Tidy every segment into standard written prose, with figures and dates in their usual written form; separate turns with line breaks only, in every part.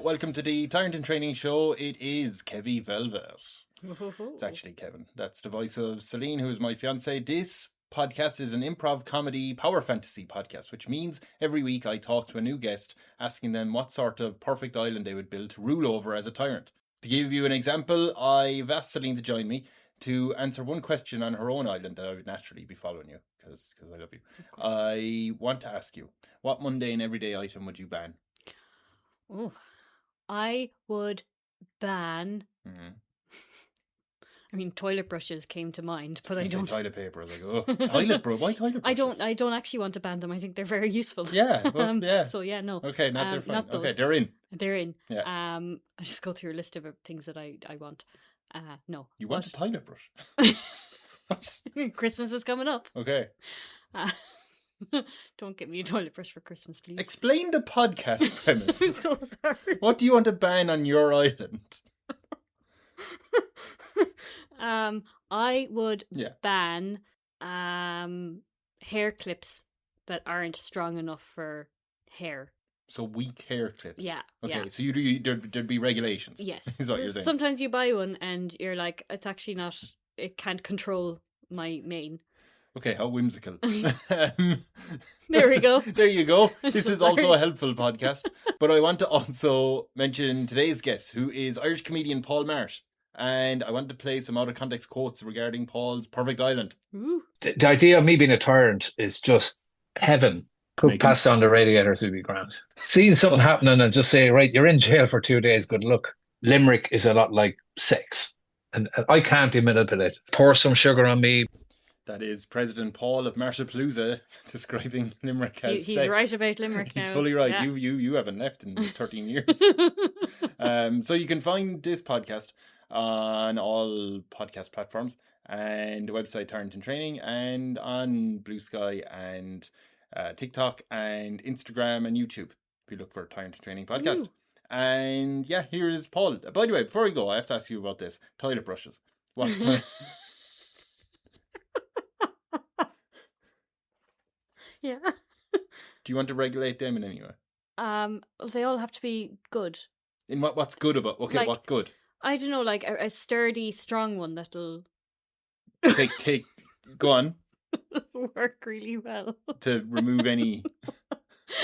welcome to the Tyrant and Training Show. It is Kevy Velvet. It's actually Kevin. That's the voice of Celine, who is my fiance. This podcast is an improv comedy power fantasy podcast, which means every week I talk to a new guest, asking them what sort of perfect island they would build to rule over as a tyrant. To give you an example, I've asked Celine to join me to answer one question on her own island that I would naturally be following you, because I love you. I want to ask you, what mundane everyday item would you ban?
Oh, I would ban... I mean, toilet brushes came to mind, but I don't.
Toilet paper. I was like, oh, toilet brush. Why toilet brushes?
I don't actually want to ban them. I think they're very useful.
Yeah, but yeah.
So yeah, no.
Okay, they're fine.
Not those.
Okay, they're in.
They're in.
Yeah.
I just go through a list of things that I want. No.
You want a toilet brush? What?
Christmas is coming up.
Okay.
Don't get me a toilet brush for Christmas, please.
Explain the podcast premise.
I'm so sorry.
What do you want to ban on your island?
I would ban hair clips that aren't strong enough for hair.
So weak hair clips.
Yeah.
Okay.
Yeah.
So there'd be regulations.
Yes.
Is what you're saying.
Sometimes you buy one and you're like, it's actually not. It can't control my mane.
Okay, how whimsical.
There we go.
There you go. This
so
is also a helpful podcast. But I want to also mention today's guest, who is Irish comedian Paul Marsh. And I want to play some out of context quotes regarding Paul's perfect island.
Ooh.
The idea of me being a tyrant is just heaven. Could pass down the radiators would be grand. Seeing something happening and just say, right, you're in jail for 2 days, good luck. Limerick is a lot like sex. And I can't be manipulated. Pour some sugar on me.
That is President Paul of Marshapalooza describing Limerick as
He's
sex.
right about Limerick now.
He's fully right.
Yeah.
You haven't left in 13 years. So you can find this podcast on all podcast platforms and the website Tyrant and Training, and on Blue Sky and TikTok and Instagram and YouTube if you look for Tyrant and Training podcast. Ooh. And yeah, here is Paul. By the way, before I go, I have to ask you about this. Toilet brushes. What?
Yeah.
Do you want to regulate them in any way?
They all have to be good.
In what's good about? Okay,
like,
what good?
I don't know, like a sturdy, strong one that'll
take. Go on.
Work really well
to remove any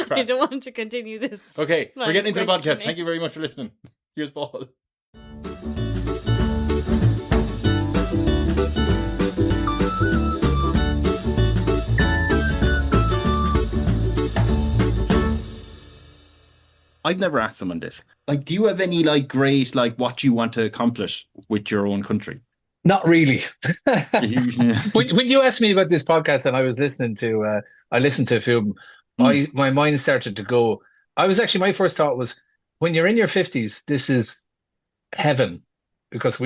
crap.
I don't want to continue this.
Okay, we're getting into the podcast. Thank you very much for listening. Here's Paul. I've never asked someone this. Like, do you have any great what you want to accomplish with your own country?
Not really. When you asked me about this podcast and I was listening to, I listened to a few, my mind started to go. My first thought was, when you're in your 50s, this is heaven, because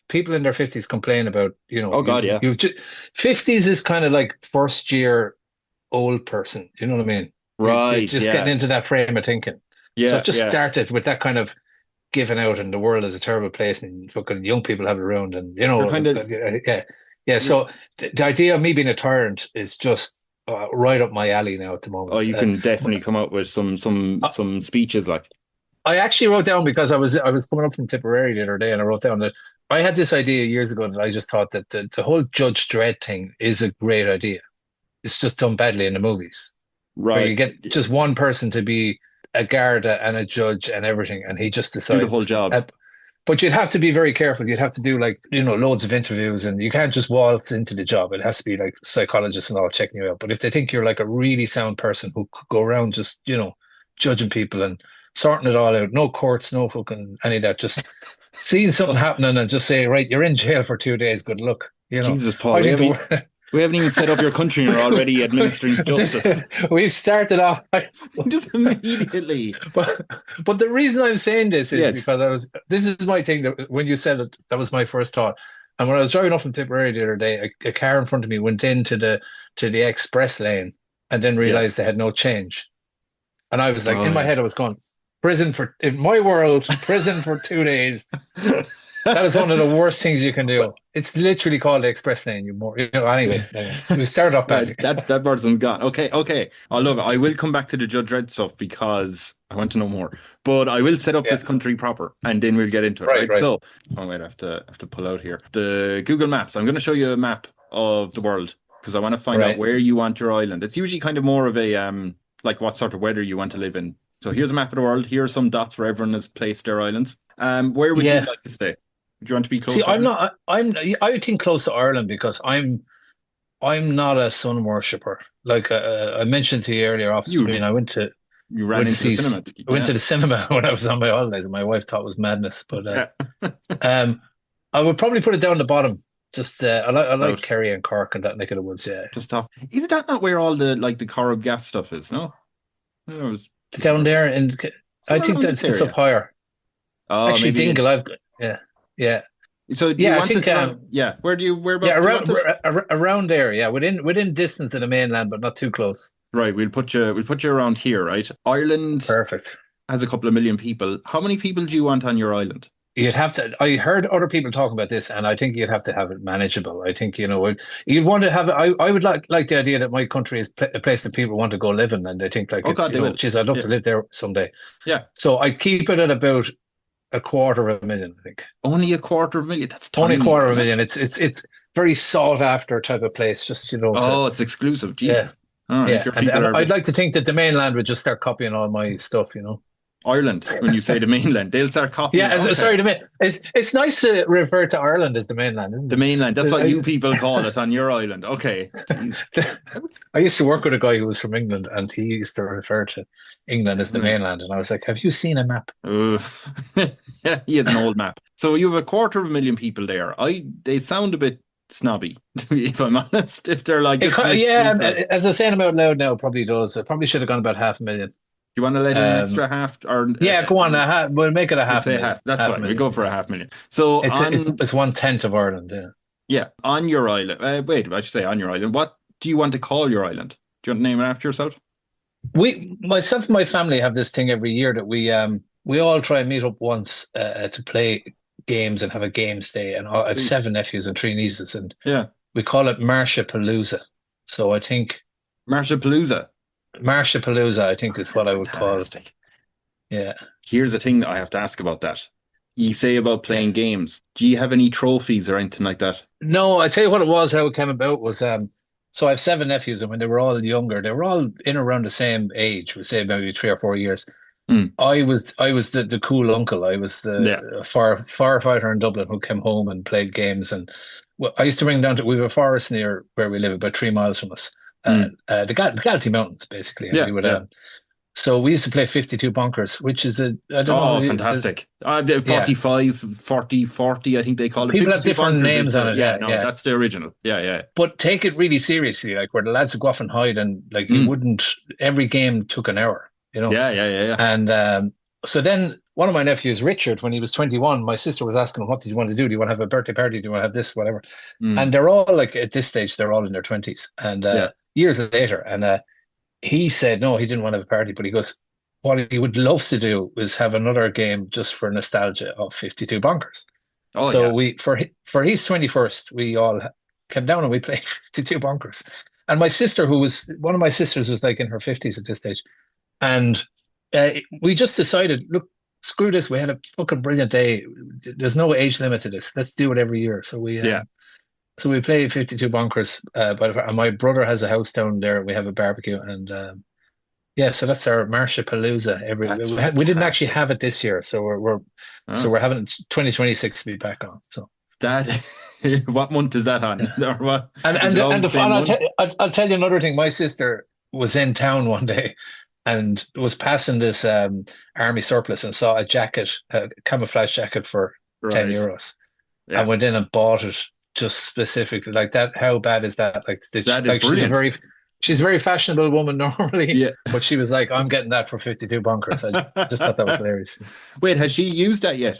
people in their 50s complain about,
Oh God, yeah.
50s is kind of like first year old person. You know what I mean?
Right.
You're just getting into that frame of thinking.
Yeah.
So it just started with that kind of giving out, and the world is a terrible place, and fucking young people have it around, and So the idea of me being a tyrant is just right up my alley now at the moment.
Oh, you can definitely come up with some speeches like.
I actually wrote down, because I was coming up from Tipperary the other day, and I wrote down that I had this idea years ago that I just thought that the whole Judge Dredd thing is a great idea. It's just done badly in the movies.
Right.
Where you get just one person to be a Garda and a judge and everything, and he just decides
do the whole job.
But you'd have to be very careful. You'd have to do loads of interviews, and you can't just waltz into the job. It has to be like psychologists and all checking you out. But if they think you're like a really sound person who could go around just judging people and sorting it all out, no courts, no fucking any of that, just seeing something happening and just say, right, you're in jail for 2 days, good luck.
Jesus, Paul, we haven't even set up your country and you're already administering justice.
We've started off
just immediately.
But the reason I'm saying this is because this is my thing, that when you said it, that was my first thought. And when I was driving up from Tipperary the other day, a car in front of me went into the express lane and then realized they had no change. And I was like, in my head, I was going, in my world, prison for 2 days. That is one of the worst things you can do. It's literally called the express lane. Anyway, we started off
Right,
badly.
that person's gone. Okay. I love it. I will come back to the Judge Dredd stuff because I want to know more. But I will set up
Yeah,
this country proper, and then we'll get into it.
right,
Right.
right,
So, oh wait, I have to pull out here the Google Maps. I'm going to show you a map of the world because I want to find out
right.
where you want your island. It's usually kind of more of a like what sort of weather you want to live in. So here's a map of the world. Here are some dots where everyone has placed their islands. Where would you
Yeah.
like to stay? Would you want to be close
See,
to
I'm
Ireland?
not. I think close to Ireland because I'm not a sun worshipper. Like I mentioned to you earlier off screen,
You you ran into the cinema.
I went
Yeah.
to the cinema when I was on my holidays, and my wife thought it was madness. But
Yeah.
um, I would probably put it down the bottom. Just I like
South.
Kerry and Cork and that neck of the woods. Yeah,
Just off. Is that not where all the like the Corrib gas stuff is? No, it was
down there, and I
somewhere
think
around this
that's it's up
area.
higher.
Oh,
Actually,
maybe
Dingle,
it's.
yeah, yeah,
So do you
yeah. I
want
think
it? Yeah. Where do you?
yeah,
Whereabouts do you want it?
around there. Yeah, within distance of the mainland, but not too close.
Right. We'll put you around here. Right. Ireland
Perfect.
has a couple of million people. How many people do you want on your island?
You'd have to. I heard other people talking about this, and I think you'd have to have it manageable. I think you'd want to have. I would like the idea that my country is a place that people want to go live in, and they think like
Oh
it's
God, they will.
geez, I'd love
Yeah.
to live there someday.
Yeah.
So I keep it at about a quarter of a million. I think
Only a quarter of a million. That's
only a
tiny,
quarter of a
isn't
million.
it?
It's very sought after type of place. Just to
Oh, it's exclusive.
yeah,
Jesus. All right.
yeah,
Your
and
people are a
I'd
bit
like to think that the mainland would just start copying all my stuff.
Ireland. When you say the mainland, they'll start copying.
Yeah,
Okay.
sorry, it's nice to refer to Ireland as the mainland, isn't
The
it?
mainland. That's what
I,
you people call it on your island. Okay. Jeez.
I used to work with a guy who was from England, and he used to refer to England as the
Right.
mainland. And I was like, "Have you seen a map?"
Uh, yeah, he has an old map. So you have a quarter of a million people there. They sound a bit snobby, if I'm honest. If they're like, it's an
Yeah,
exclusive.
as I say them out loud now, probably does. I probably should have gone about 500,000.
You want to let in an
Um,
extra half, or
yeah, go on. We'll make it a
we'll
half a
say
million.
half. That's
Half a
fine. We
million.
go for a 500,000. So
It's 1/10 of Ireland. Yeah.
yeah, on your island. Wait, I should say on your island. What do you want to call your island? Do you want to name it after yourself?
Myself and my family have this thing every year that we all try and meet up once to play games and have a games day. And I have
Sweet.
7 nephews and 3 nieces, and
Yeah,
we call it Marshapalooza. So I think
Marshapalooza.
Marshapalooza, I think, is what I would call it.
Fantastic.
Yeah.
Here's the thing that I have to ask about that. You say about playing games. Do you have any trophies or anything like that?
No, I tell you what it was, how it came about was so I have 7 nephews, and when they were all younger, they were all in around the same age, we say maybe 3 or 4 years.
Mm.
I was the cool uncle. I was
Yeah.
the firefighter in Dublin who came home and played games. And I used to bring down to we have a forest near where we live, about 3 miles from us. The Galtee Mountains, basically. And
Yeah,
we would
yeah.
so we used to play 52 bunkers, which is I don't know.
Oh, fantastic. 45, 40, 40, I think they call it.
People have
52
different
bunkers
names
is the-
on it.
Yeah,
Yeah,
no,
yeah.
that's the original. Yeah.
But take it really seriously, like where the lads would go off and hide, and like you wouldn't. Every game took an hour,
Yeah.
And so then one of my nephews, Richard, when he was 21, my sister was asking him, "What did you want to do? Do you want to have a birthday party? Do you want to have this, whatever?" And they're all like, at this stage, they're all in their 20s, and years later, and he said no, he didn't want to have a party, but he goes, what he would love to do is have another game just for nostalgia of 52 bunkers.
Oh,
So
yeah.
we for his 21st, we all came down and we played 52 bunkers. And my sister, one of my sisters was like in her 50s at this stage, and we just decided, look, screw this. We had a fucking brilliant day. There's no age limit to this. Let's do it every year. So we play 52 bunkers. And my brother has a house down there. We have a barbecue, and so that's our Marshapalooza.
That's
We didn't actually
fantastic.
have it this year, so we're having it 2026 to be back on. So
That, what month is that on? Or what?
and
Is it all the same month?
I'll tell you another thing. My sister was in town one day and was passing this army surplus and saw a camouflage jacket for
Right.
€10,
Yeah.
and went in and bought it just specifically like that. How bad is that? Like,
That is brilliant.
she's a very fashionable woman normally,
Yeah.
but she was like, "I'm getting that for 52 bunkers." I just thought that was hilarious.
Wait, has she used that yet?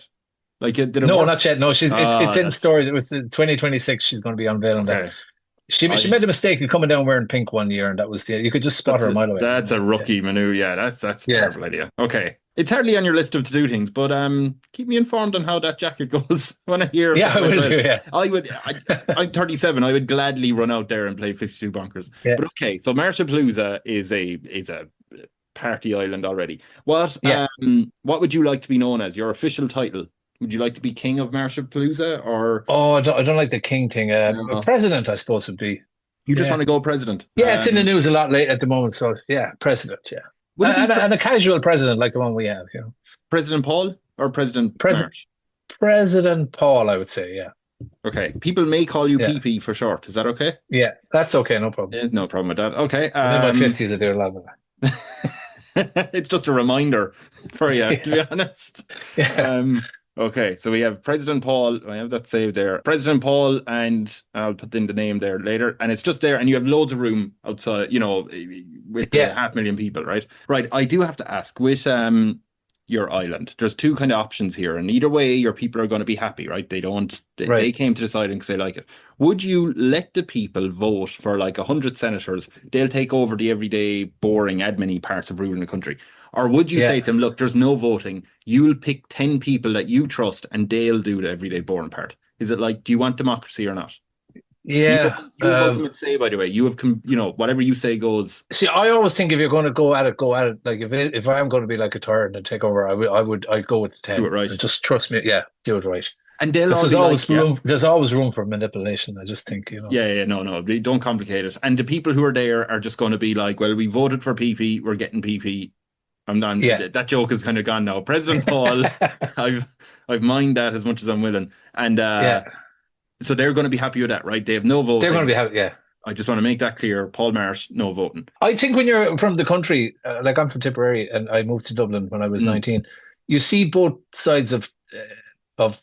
Like, did it
No,
work?
not yet. No, it's in
that's-
storage. It was 2026. She's going to be unveiling that.
Okay.
She made the mistake of coming down wearing pink one year, and that was you could just spot her a mile away.
That's a rookie manu. Yeah, that's a
Yeah.
terrible idea. Okay. It's hardly on your list of to-do things, but keep me informed on how that jacket goes when I hear.
Yeah, I will do. Yeah,
I'm 37. I would gladly run out there and play 52 Bonkers.
yeah,
But okay, so Marshapalooza is a party island already. What would you like to be known as? Your official title? Would you like to be king of Marshapalooza or?
Oh, I don't like the king thing.
No.
President, I suppose, would be.
You just
Yeah.
want to go president?
Yeah, it's in the news a lot late at the moment. So yeah, president. Yeah,
Would it be
and a casual president like the one we have.
President Paul or President
President
Marsh?
President Paul, I would say. Yeah,
Okay. People may call you
Yeah.
PP for short. Is that okay?
yeah, that's okay. No problem.
No problem with that. Okay.
I'm in my 50s. I do a lot of that.
It's just a reminder for you, to be honest.
Yeah.
Okay, so we have President Paul. I have that saved there. President Paul, and I'll put in the name there later. And it's just there, and you have loads of room outside, with the 500,000 people, right? Right. I do have to ask with your island. There's two kind of options here, and either way, your people are going to be happy, right? They came to this island because they like it. Would you let the people vote for like 100 senators? They'll take over the everyday, boring, admin-y parts of ruling the country. Or would you say to them, look, there's no voting. You'll pick 10 people that you trust and they'll do the everyday boring part. Is it like, do you want democracy or not?
Yeah.
You have ultimate say, by the way. You have, whatever you say goes.
See, I always think if you're going to go at it, go at it. Like if I'm going to be like a tyrant and take over, I'd go with the 10.
Do it right.
And just trust me. Yeah, do it right.
And they'll all be like,
there's always room for manipulation. I just think,
Yeah, no, don't complicate it. And the people who are there are just going to be like, well, we voted for PP, we're getting PP. I'm done. Yeah. That joke is kind of gone now. President Paul, I've mined that as much as I'm willing. And so they're going to be happy with that, right? They have no voting.
They're going to be happy, yeah.
I just want to make that clear. Paul Marsh, no voting.
I think when you're from the country, like I'm from Tipperary and I moved to Dublin when I was 19, you see both sides of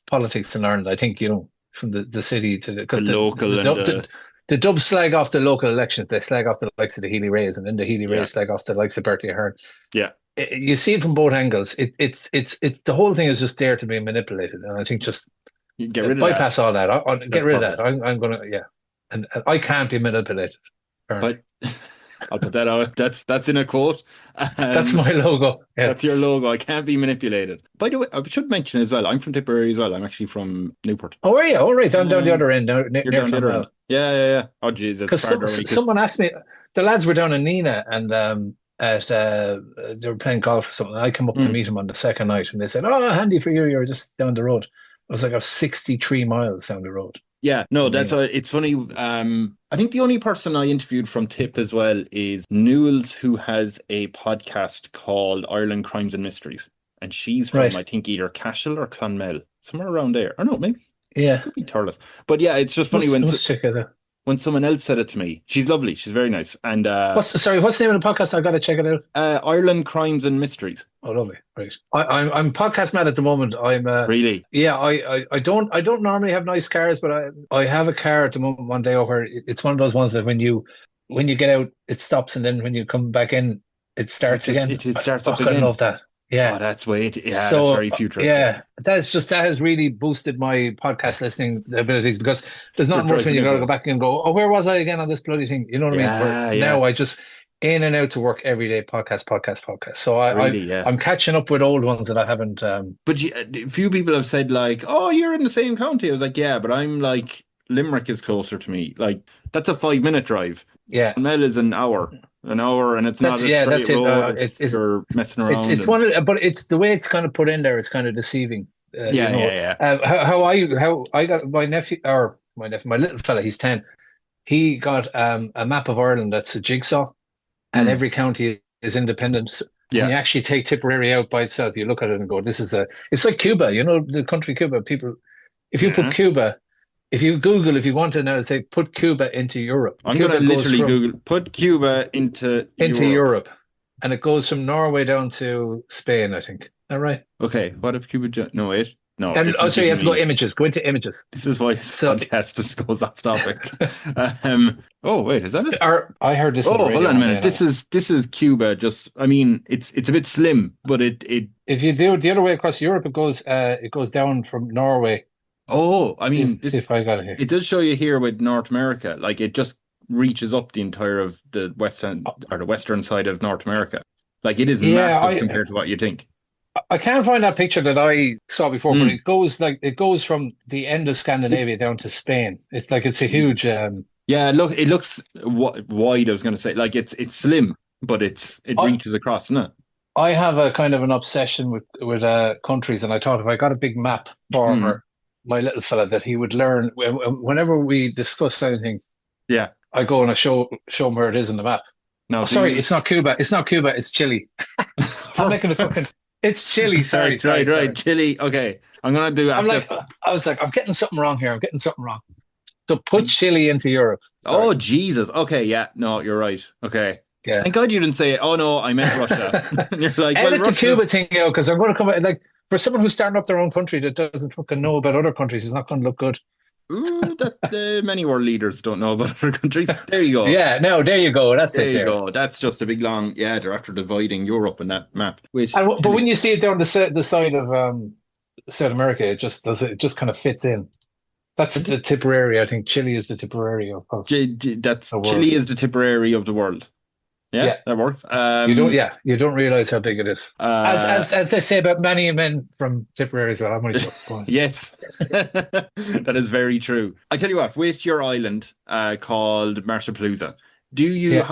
politics in Ireland. I think, from the city to the
local.
The Dubs slag off the local elections. They slag off the likes of the Healy Rays, and then the Healy Rays slag off the likes of Bertie Ahern.
Yeah.
You see it from both angles. It's the whole thing is just there to be manipulated, and I think just
get rid of
bypass
that.
all that. Get rid of that. I'm gonna and I can't be manipulated.
But I'll put that out. That's in a quote.
That's my logo. Yeah.
That's your logo. I can't be manipulated. By the way, I should mention as well, I'm from Tipperary as well. I'm actually from Newport.
Oh, are you? Oh, right. I'm down the other end.
You're down the other end. Yeah. Oh, geez.
Because someone asked me, the lads were down in Nina and they were playing golf or something. I came up to meet them on the second night and they said, oh, handy for you. You're just down the road. I was like, I'm 63 miles down the road.
Yeah, no, that's why it's funny. I think the only person I interviewed from Tip as well is Newells, who has a podcast called Ireland Crimes and Mysteries. And she's from, I think, either Cashel or Clonmel, somewhere around there. Or no, maybe.
Yeah.
It could be Thurles. But yeah, it's just funny when someone else said it to me. She's lovely. She's very nice. And
what's the name of the podcast? I've got to check it out.
Ireland Crimes and Mysteries.
Oh, lovely. Right. I'm podcast mad at the moment. I'm
really.
Yeah. I don't normally have nice cars, but I have a car at the moment. One day over. It's one of those ones that when you get out, it stops, and then when you come back in, it starts again.
It starts up again.
I love that. Yeah,
that's way. That's very futuristic.
Yeah, that has really boosted my podcast listening abilities because there's not much when you got to go back and go, oh, where was I again on this bloody thing? You know what I mean? Now I just in and out to work every day, podcast. So I'm catching up with old ones that I haven't.
But a few people have said like, oh, you're in the same county. I was like, yeah, but I'm like Limerick is closer to me. Like that's a 5-minute drive.
Yeah,
Mel is an hour, and it's not a straight road. It's you're messing around.
It's one of, but it's the way it's kind of put in there. It's kind of deceiving. How I got my little fella. He's 10. He got a map of Ireland that's a jigsaw, and every county is independent. Yeah, and you actually take Tipperary out by itself. You look at it and go, "This is It's like Cuba. You know, the country Cuba. People, if you put Cuba. If you Google, if you want to now, say put Cuba into Europe.
I'm going to literally Google put Cuba into
Europe, and it goes from Norway down to Spain. I think. Is that right?
Okay. What if Cuba? No, wait. No.
And also, you have to go images. Go into images.
This is why this podcast just goes off topic. Oh wait, is that it?
I heard this.
Oh, hold on a minute. This is Cuba. Just, I mean, it's a bit slim, but it.
If you do it the other way across Europe, it goes down from Norway.
Oh, I mean,
see if I got it here.
It does show you here with North America. Like it just reaches up the entire of the western side of North America. Like it is massive compared to what you think.
I can't find that picture that I saw before, but
Mm.
it goes from the end of
It,
Scandinavia down to Spain. It's like it's a huge.
Jesus. Yeah, look, it looks wide. I was going to say, like it's slim, but it
I
reaches across, doesn't it?
I have a kind of an obsession with countries, and I thought if I got a big map
Mm.
for my little fella that he would learn whenever we discuss anything.
Yeah.
I go and I show him where it is in the map.
Now,
Oh,
do
sorry,
you?
it's not Cuba. It's not Cuba. It's Chile. I'm making a fucking. It's Chile. Sorry, sorry,
Right.
sorry.
Chili. Okay, I'm gonna do
I'm
after.
like, I was like, I'm getting something wrong here. I'm getting something wrong. So put Chile into Europe. Sorry.
Oh Jesus. Okay, yeah. No, you're right. Okay.
Yeah.
Thank God you didn't say, "Oh no, I meant Russia." And you're like, "Well,
Edit the
Russia."
Cuba thing out because I'm going to come out like for someone who's starting up their own country that doesn't fucking know about other countries, it's not going to look good.
Ooh, that many world leaders don't know about other countries. There you go.
Yeah, no, there you go. That's
There
it
you
there.
go. That's just a big long. Yeah, they're after dividing Europe in that map. Which
But when
Chile.
you see it down the side of South America, it just does it. It just kind of fits in. That's the Tipperary. I think Chile is the Tipperary of
That's
the world.
Chile is the Tipperary of the world. Yeah,
Yeah,
that works.
you don't realize how big it is.
Uh,
As they say about many men from Tipperary as well. I'm only joking.
yes, that is very true. I tell you what, with your island called Marshapalooza,
Yeah.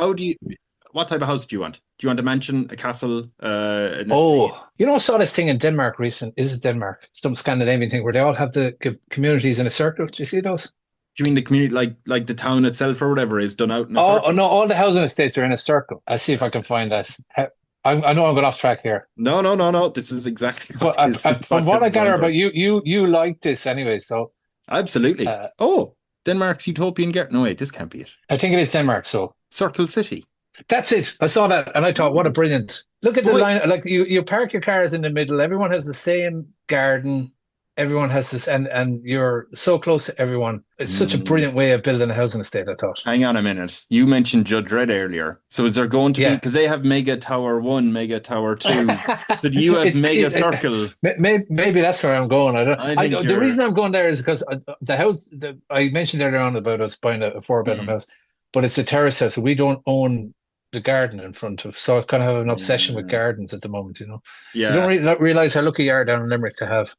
what type of house do you want? Do you want a mansion, a castle, an estate?
Oh, I saw this thing in Denmark recent. Is it Denmark? Some Scandinavian thing where they all have the communities in a circle. Do you see those?
Do you mean the community, like the town itself or whatever, is done out in a
Oh,
circle?
no, all the housing estates are in a circle. I'll see if I can find this. I know I'm going off track here.
No, no, no, no. This is exactly what
But
this
from what
podcast
I
is going
gather
for.
about you like this anyway. So
Absolutely.
uh,
Oh, Denmark's utopian garden. No, wait, this can't be it.
I think it is Denmark. So
Circle City.
that's it. I saw that and I thought, what a
Nice.
brilliant. Look at
But
the
wait,
line. Like you park your cars in the middle. Everyone has the same garden. Everyone has this, and you're so close to everyone. It's such a
mm,
brilliant way of building a housing estate, I thought.
hang on a minute. You mentioned Judge Dredd earlier. So is there going to be,
Yeah.
because they have Mega Tower 1, Mega Tower 2. So do you have Mega Circle?
Maybe that's where I'm going.
I think
The
you're.
reason I'm going there is because the house I mentioned earlier on about us buying a four-bedroom
Mm,
house, but it's a terrace house, so we don't own the garden in front of. So I kind of have an obsession with
yeah.
gardens at the moment. You don't
Yeah.
really not realize how lucky you are down in Limerick to have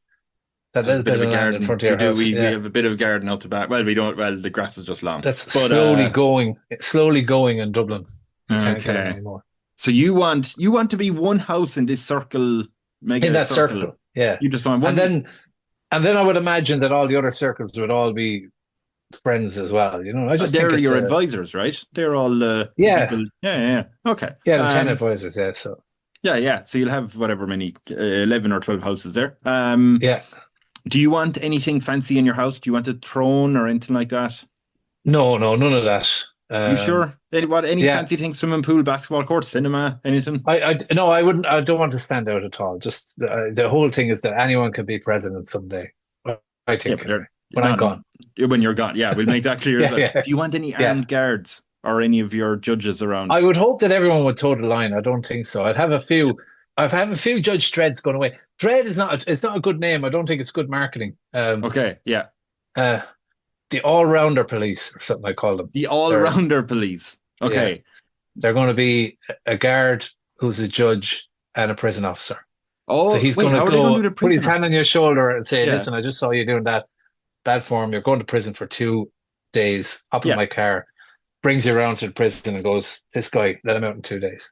that
Have a
little
bit
bit
of a
of land in
garden.
front of
We
your
do.
house.
We
Yeah,
have a bit of a garden out the back. Well, we don't. Well, the grass is just long.
that's
But
slowly going in Dublin. You can't get it
okay.
anymore
So you want to be one house in this circle,
in
mega
that
circle.
circle. Yeah,
You just want
and
one.
then I would imagine that all the other circles would all be friends as well. I just think
They're
it's
your
a
advisors, right? They're all the
yeah,
people. Yeah. Okay.
yeah, the 10 advisors. Yeah, so
Yeah. So you'll have whatever many 11 or 12 houses there.
yeah,
Do you want anything fancy in your house? Do you want a throne or anything like that?
no, none of that.
You sure? Any
Yeah,
fancy things? Swimming pool, basketball court, cinema, anything?
I no, I wouldn't. I don't want to stand out at all. Just the whole thing is that anyone can be president someday. I
Yeah,
think
but
anyway,
they're
when I'm
not
gone.
when you're gone. Yeah, we'll make that clear as
Yeah,
well.
yeah,
Do you want any
yeah.
armed guards or any of your judges around?
I would hope that everyone would toe the line. I don't think so. I'd have a few. I've have a few Judge Dredds going away. Dredd is not. It's not a good name. I don't think it's good marketing.
Okay, yeah.
Uh, the all-rounder police or something I call them.
The all-rounder police. Okay.
Yeah, they're going to be a guard who's a judge and a prison officer. So
Oh,
he's
wait,
going
how
to
are they going to
go
do the
put his hand
prisoner?
on your shoulder and say,
Yeah,
"Listen, I just saw you doing that bad form. You're going to prison for 2 days. Hop in
yeah.
my car." Brings you around to the prison and goes, "This guy, let him out in 2 days."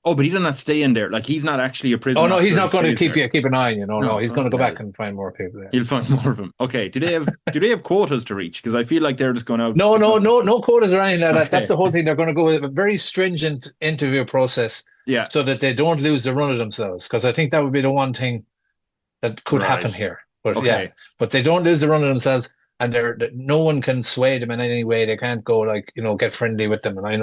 Oh, but he does not stay in there. Like he's not actually a
Oh
prison
no, he's
officer who
not going to
stays there.
keep an eye on you. No,
No,
he's going to go
fucking hell.
back and find more people. Yeah.
He'll find more of them. Okay. Do they have quotas to reach? Because I feel like they're just going out
No,
picking
no,
up.
no quotas or anything like that. That's
Okay.
the whole thing. They're going to go with a very stringent interview process
Yeah.
so that they don't lose the run of themselves. Because I think that would be the one thing that could happen
Right.
here. But yeah,
Okay.
but they don't lose the run of themselves, and no one can sway them in any way. They can't go like get friendly with them. And I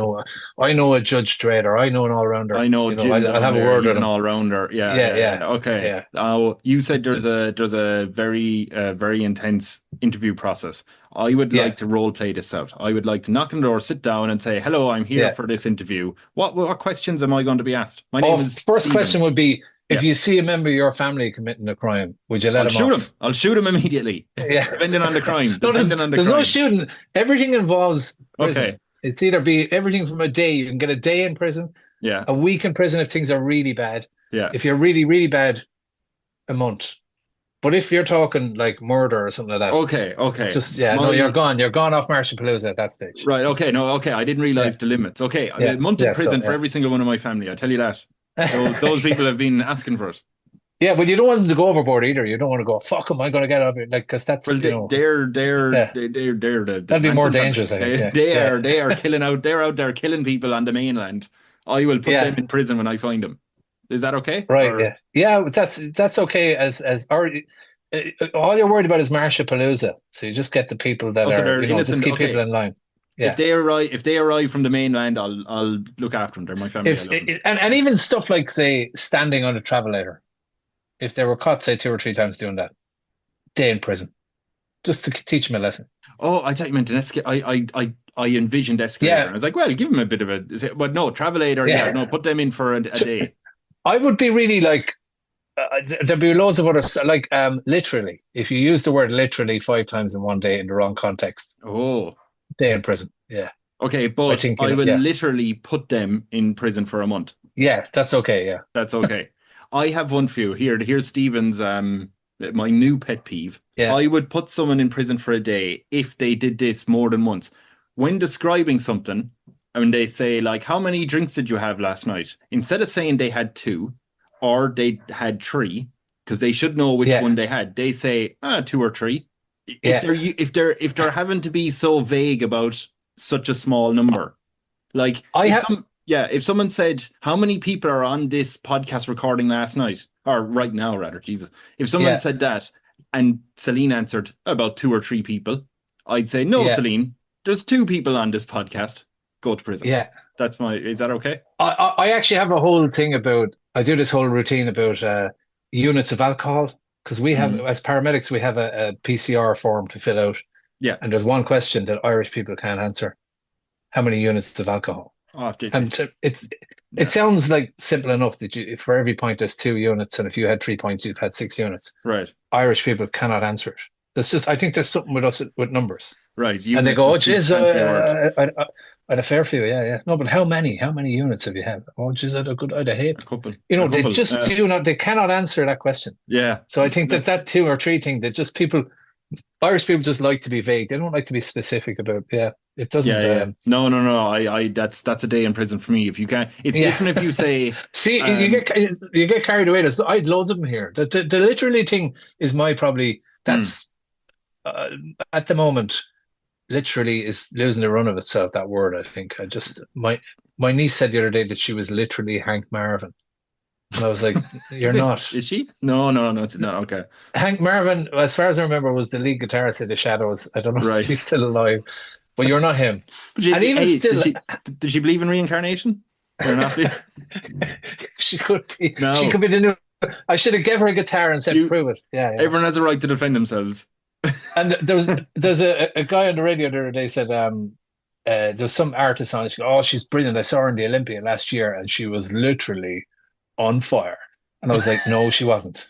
know a Judge Dredd, or I know an all rounder.
I know Jim
I'll
down
have a
there.
word
He's
with
an
him.
all-rounder. Yeah,
Yeah, yeah,
Okay.
yeah.
You said
It's
there's a very very intense interview process. I would
yeah,
like to role play this out. I would like to knock on the door, sit down, and say, "Hello, I'm here
yeah.
for this interview. What questions am I going to be asked? My name
Oh,
is
first
Stephen.
question would be:
Yeah,
if you see a member of your family committing a crime, would you let
I'll
him
shoot him.
off?
I'll shoot him immediately,
Yeah.
depending on the crime.
No,
Depending on the
there's no
crime.
shooting. Everything involves
Okay.
prison. It's either be everything from a day. You can get a day in prison,
Yeah.
a week in prison if things are really bad,
Yeah.
If you're really, really bad, a month. But if you're talking like murder or something like that,
Okay.
just no, you're gone. You're gone off Marshapalooza at that stage.
Right. Okay. No. Okay. I didn't realize the limits. Okay. A month in prison for every single one of my family. I tell you that. Those people have been asking for it.
Yeah, but you don't want them to go overboard either. You don't want to go, fuck, am I going to get out of it? Like, because that's,
they're
that'd be more dangerous, I think.
They are killing out. They're out there killing people on the mainland. I will put them in prison when I find them. Is that okay?
Right. Yeah. That's okay. As all you're worried about is Marshapalooza. So you just get the people that are just keep people in line. Yeah.
If they arrive from the mainland, I'll look after them. They're my family.
And even stuff like, say, standing on a travelator. If they were caught, say, 2 or 3 times doing that, day in prison, just to teach them a lesson.
Oh, I thought you meant an escalator. I envisioned escalator. And I was like, well, give them a bit of a. But no, travelator. Yeah, no, put them in for a day.
I would be really like. There'd be loads of others, like literally. If you use the word literally 5 times in one day in the wrong context, day in prison. Yeah.
Okay, but I will literally put them in prison for a month.
Yeah, that's okay. Yeah,
that's okay. I have one for you. Here's Stephen's my new pet peeve.
Yeah.
I would put someone in prison for a day if they did this more than once. When describing something, and they say, like, how many drinks did you have last night? Instead of saying they had 2 or they had 3, because they should know which one they had, they say 2 or 3. If they're having to be so vague about such a small number. Like if someone said, how many people are on this podcast recording last night? Or right now, rather, Jesus. If someone said that and Celine answered about 2 or 3 people, I'd say, no, Celine, there's 2 people on this podcast. Go to prison.
Yeah.
Is that okay?
I actually have a whole thing I do this whole routine about units of alcohol, because we have, as paramedics, we have a PCR form to fill out.
Yeah.
And there's one question that Irish people can't answer. How many units of alcohol? And it sounds like simple enough that for every point there's 2 units, and if you had 3 points, you've had 6 units.
Right.
Irish people cannot answer it. I think there's something with us with numbers.
Right.
And they go, oh, geez, I had a fair few. Yeah. No, but how many units have you had? Oh, geez, I'd hate
a couple.
They just they cannot answer that question.
Yeah. So
I think that 2 or 3 thing that just Irish people just like to be vague. They don't like to be specific about. Yeah. It doesn't.
No. I that's a day in prison for me. If you can't, it's different if you say.
See, you get carried away. I had loads of them here. The literally thing is that's at the moment, literally is losing the run of itself. That word, I think. My niece said the other day that she was literally Hank Marvin. And I was like, you're not.
Is she? No. Okay.
Hank Marvin, as far as I remember, was the lead guitarist of the Shadows. I don't know if he's still alive. But you're not him.
Did she believe in reincarnation? Or not?
She could be.
No.
She could be the new. I should have given her a guitar and said, prove it. Yeah.
Everyone has a right to defend themselves.
And there's a guy on the radio the other day said, there's some artist on it. She goes, oh, she's brilliant. I saw her in the Olympia last year and she was literally on fire. And I was like, no, she wasn't.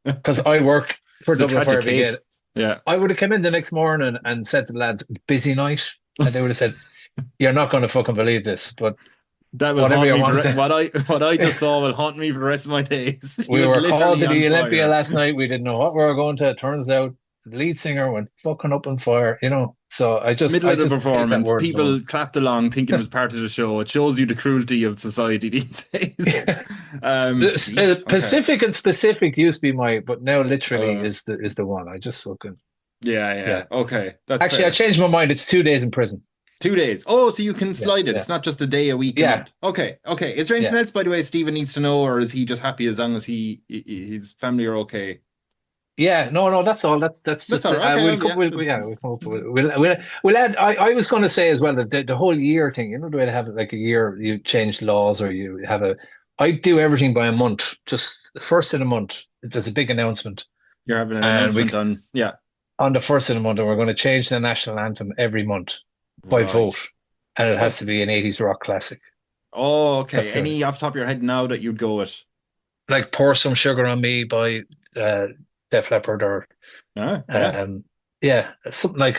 Because I work for Dublin Fire Brigade.
Yeah,
I would have come in the next morning and said to the lads, busy night. And they would have said, you're not going to fucking believe this, but
that will haunt me what I just saw will haunt me for the rest of my days.
We were called to the Olympia last night. We didn't know what we were going to. It turns out the lead singer went fucking up on fire, So I just
middle of the performance, people clapped along thinking it was part of the show. It shows you the cruelty of society these days.
Pacific and specific used to be but now literally is the one. I just fucking
Okay, that's
actually
fair.
I changed my mind. It's 2 days in prison.
2 days. Oh, so you can slide it. It's not just a day a week.
Yeah.
Okay. Is there anything else, by the way, Stephen needs to know, or is he just happy as long as his family are okay?
Yeah, no, that's all. That's just
all right.
We'll add. I was going to say as well that the whole year thing. The way to have it like a year, you change laws or you have I do everything by a month. Just the first of the month, there's a big announcement.
You're having an announcement
on the first of the month, and we're going to change the national anthem every month by vote, and it has to be an 80s rock classic.
Oh, okay. That's any off the top of your head now that you'd go with?
Like Pour Some Sugar on Me by Def Leppard or something like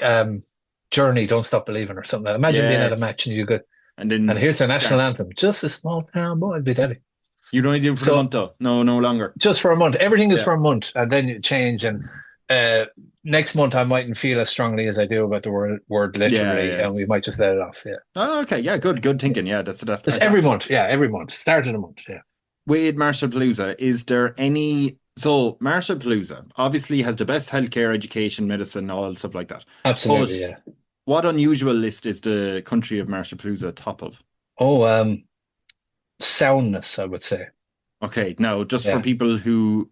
Journey, Don't Stop Believing or something. Imagine being at a match and you go, and here's the national anthem. Just a small town boy, be deadly.
You'd only do it for a month though. No longer.
Just for a month. Everything is for a month, and then you change. And next month I mightn't feel as strongly as I do about the word literally, and we might just let it off. Yeah.
Oh, okay. Yeah. Good thinking. Yeah. That's
just every month. Yeah, every month. Start of the month. Yeah.
With Marshapalooza, is there any? So Marshapalooza obviously has the best healthcare, education, medicine, all stuff like that.
Absolutely. Yeah.
What unusual list is the country of Marshapalooza top of?
Oh, soundness, I would say.
Okay, now just for people who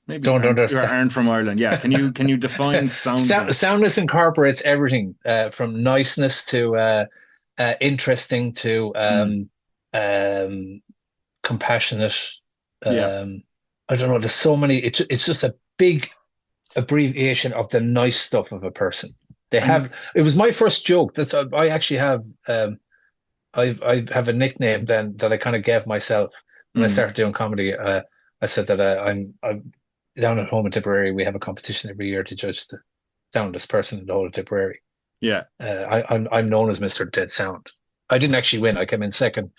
maybe aren't from Ireland, can you define soundness?
Soundness incorporates everything from niceness to interesting to compassionate. I don't know. There's so many. It's just a big abbreviation of the nice stuff of a person. They have. It was my first joke. I actually have. I have a nickname then that I kind of gave myself when I started doing comedy. I said that I'm down at home in Tipperary. We have a competition every year to judge the soundest person in the whole of Tipperary.
Yeah,
I'm known as Mr. Dead Sound. I didn't actually win. I came in second,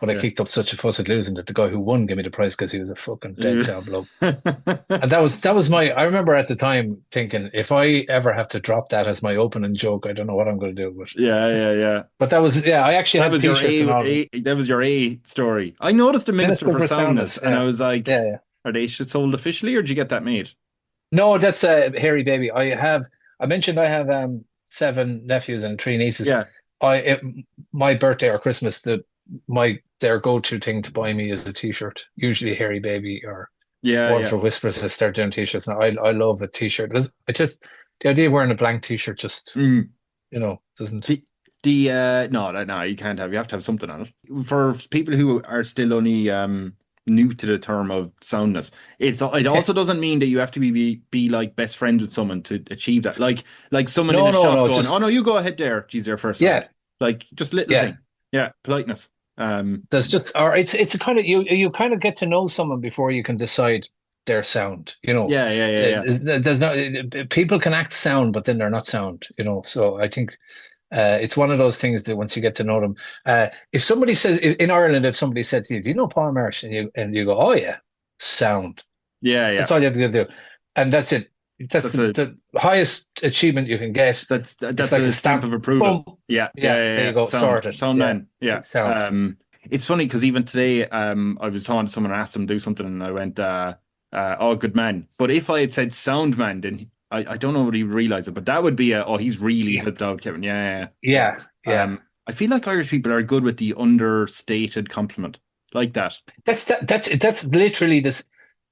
but I kicked up such a fuss at losing that the guy who won gave me the prize because he was a fucking dead sound bloke. And that was my. I remember at the time thinking, if I ever have to drop that as my opening joke, I don't know what I'm going to do. But
yeah.
But that was I actually had
was that was your A story. I noticed a Minister for Soundness, and I was like, are they sold officially, or did you get that made?
No, that's Hairy Baby. I mentioned I have 7 nephews and 3 nieces.
Yeah.
My birthday or Christmas, their go-to thing to buy me is a T-shirt, usually Hairy Baby or One for Whispers. I start doing T-shirts now. I love a T-shirt. The idea of wearing a blank T-shirt just doesn't.
No, you can't have. You have to have something on it. For people who are still only new to the term of soundness, it also doesn't mean that you have to be like best friends with someone to achieve that. Like someone in a shop going, "Oh no, you go ahead there." She's there first.
Yeah,
like just little thing. Yeah, politeness.
There's just, or it's a kind of you kind of get to know someone before you can decide their sound.
Yeah.
There's no people can act sound, but then they're not sound. So I think. It's one of those things that once you get to know them, if somebody says in Ireland, if somebody said to you, "Do you know Paul Marsh?" and you go, "Oh yeah, sound."
Yeah.
That's all you have to do, and that's it. That's the highest achievement you can get.
That's like a stamp of approval. Boom. Yeah.
There you go. Sorted.
Sound man. Yeah. Sound. It's funny because even today, I was talking to someone and asked them to do something, and I went, "Oh, good man." But if I had said sound man, then I don't know what he realized it, but that would be he's really helped out Kevin. Yeah. I feel like Irish people are good with the understated compliment like that.
That's literally this.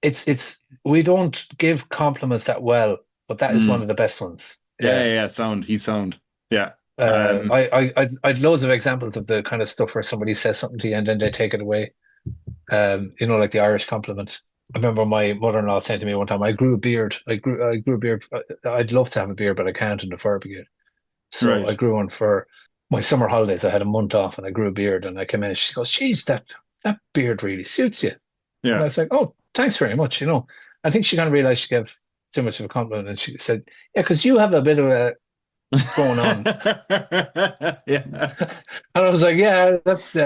It's we don't give compliments that well, but that is one of the best ones.
Yeah. Sound. He's sound. Yeah.
I'd loads of examples of the kind of stuff where somebody says something to you and then they take it away. Like the Irish compliment. I remember my mother-in-law saying to me one time, "I grew a beard. I grew a beard. I'd love to have a beard, but I can't in the fire brigade." So I grew one for my summer holidays. I had a month off and I grew a beard. And I came in and she goes, "Geez, that beard really suits you."
Yeah.
And I was like, "Oh, thanks very much." I think she kind of realized she gave too much of a compliment, and she said, "Yeah, because you have a bit of a going on."
Yeah.
And I was like, "Yeah, that's